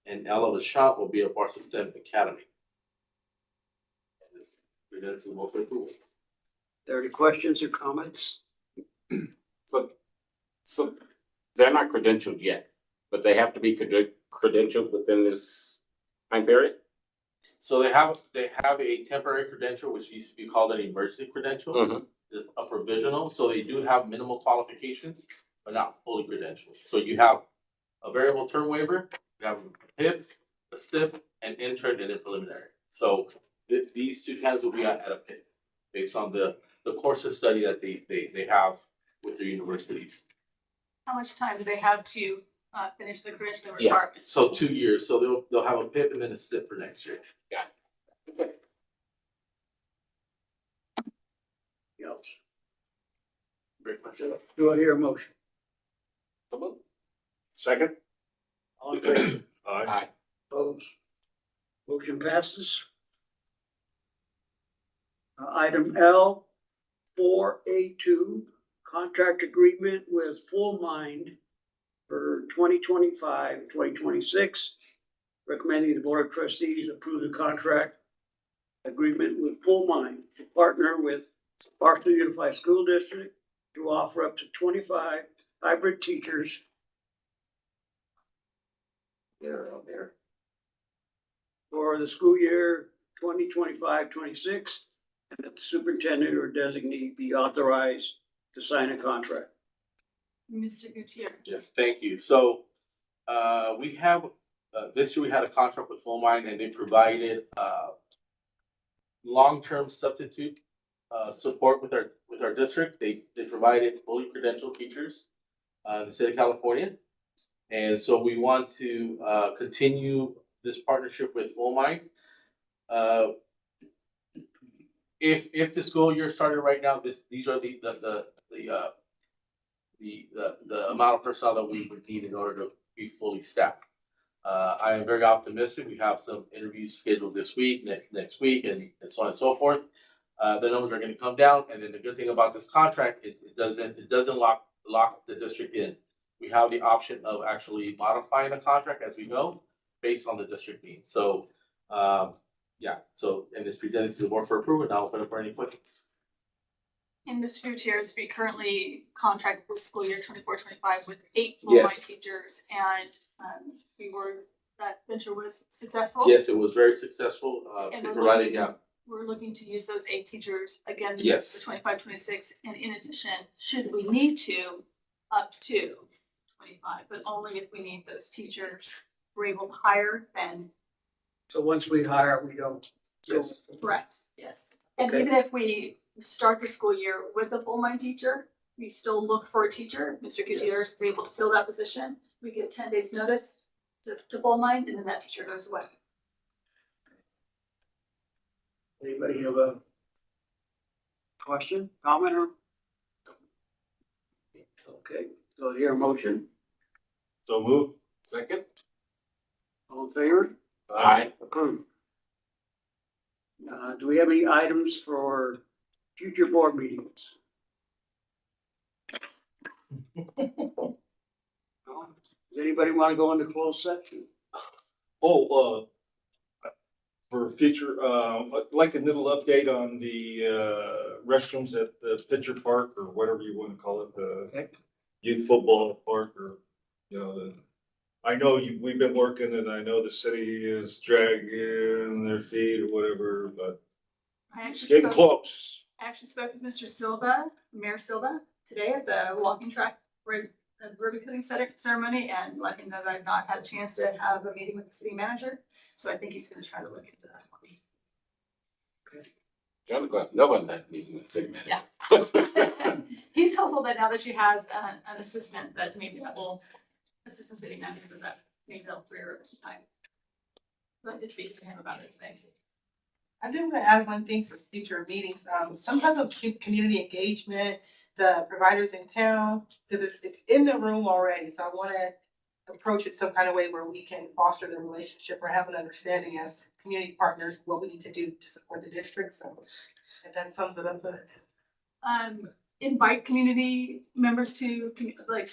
and Ella Lachant will be at Barstow STEM Academy. Presented to the board for approval.
Are there any questions or comments?
So they're not credentialed yet, but they have to be credentialed within this time period?
So they have a temporary credential, which used to be called an emergency credential, a provisional. So they do have minimal qualifications, but not fully credentialed. So you have a variable term waiver, you have a PIP, a STIP, an intern, and a preliminary. So these two candidates will be at a PIP based on the course of study that they have with their universities.
How much time do they have to finish the credentialing requirements?
So 2 years. So they'll have a PIP and then a STIP for next year.
Got it.
Else?
Great question.
Do I hear a motion?
Second?
All in favor?
Aye.
Opposed? Motion passes. Item L, 4A2, contract agreement with Full Mind for 2025-2026. Recommending the Board of Trustees approve the contract agreement with Full Mind to partner with Barstow Unified School District to offer up to 25 hybrid teachers. They're out there. For the school year 2025-26, and that the superintendent or designee be authorized to sign a contract.
Mr. Gutierrez.
Yes, thank you. So we have this year we had a contract with Full Mind, and they provided long-term substitute support with our district. They provided fully credentialed teachers in the state of California, and so we want to continue this partnership with Full Mind. If the school year started right now, these are the amount of personnel that we would need in order to be fully staffed. I am very optimistic. We have some interviews scheduled this week, next week, and so on and so forth. The numbers are going to come down, and then the good thing about this contract, it doesn't lock the district in. We have the option of actually modifying the contract as we go, based on the district needs. So, and it's presented to the board for approval. Now I'll open up for any questions.
And Mr. Gutierrez, we currently contract for school year 24-25 with 8 full-time teachers, and that venture was successful.
Yes, it was very successful.
And
they provided,
we're looking to use those 8 teachers again
Yes.
for 25-26, and in addition, should we need to, up to 25, but only if we need those teachers. We're able to hire then.
So once we hire, we don't.
Yes.
Correct. Yes. And
Okay.
even if we start the school year with a full mind teacher, we still look for a teacher. Mr. Gutierrez is able to fill that position. We get 10 days notice to full mind, and then that teacher goes away.
Anybody have a question, comment, or? Okay, so here a motion.
So move.
Second?
All in favor?
Aye.
Approved. Do we have any items for future board meetings? No? Does anybody want to go into closed section?
For future, I'd like a little update on the restrooms at the Pitcher Park, or whatever you want to call it, the youth football park, or, I know we've been working, and I know the city is dragging their feet or whatever, but it's getting close.
I actually spoke with Mr. Silva, Mayor Silva, today at the walking track ribbon cutting ceremony, and let him know that I've not had a chance to have a meeting with the city manager. So I think he's going to try to look into that for me.
Okay.
John got no one that meeting in city manager.
Yeah. He's hopeful that now that she has an assistant, that maybe that will, assistant city manager, that maybe they'll free her up some time. I'd like to speak to him about it today.
I do want to add one thing for future meetings, some type of community engagement, the providers in town, because it's in the room already, so I want to approach it some kind of way where we can foster the relationship or have an understanding as community partners, what we need to do to support the district, so if that sums it up.
Invite community members to, like,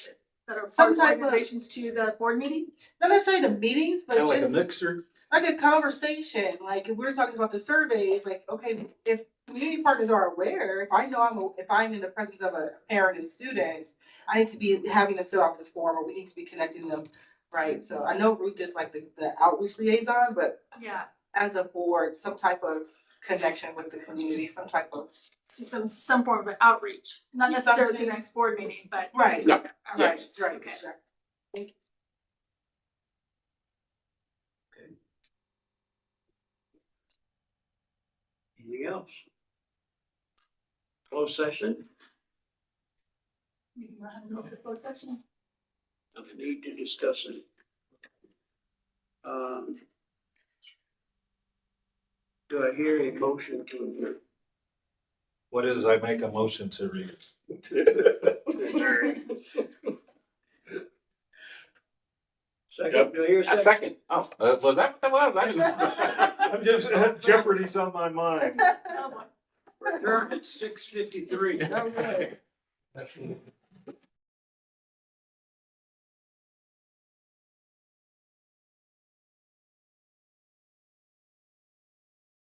that are
Some
part of
type of-
organizations to the board meeting?
Not necessarily the meetings, but
Kind of like a
just
mixer.
like a conversation, like if we're talking about the surveys, like, okay, if community partners are aware, if I know if I'm in the presence of a parent and student, I need to be having them fill out this form, or we need to be connecting them, right? So I know Ruth is like the outreach liaison, but
Yeah,
as a board, some type of connection with the community, some type of.
so some form of outreach, not necessarily to the
Something.
next board meeting, but.
Right.
Yeah.
Outreach.
Right,
Okay.
exactly.
Anything else? Closed session,
We can have an open closed session.
no need to discuss it. Do I hear a motion to adjourn?
What is, I make a motion to read.
Second, do I hear a
A
second?
second. Oh, was that what that was?
I'm just, Jeopardy's on my mind.
Oh, boy.
We're adjourned at 6:53.
All right.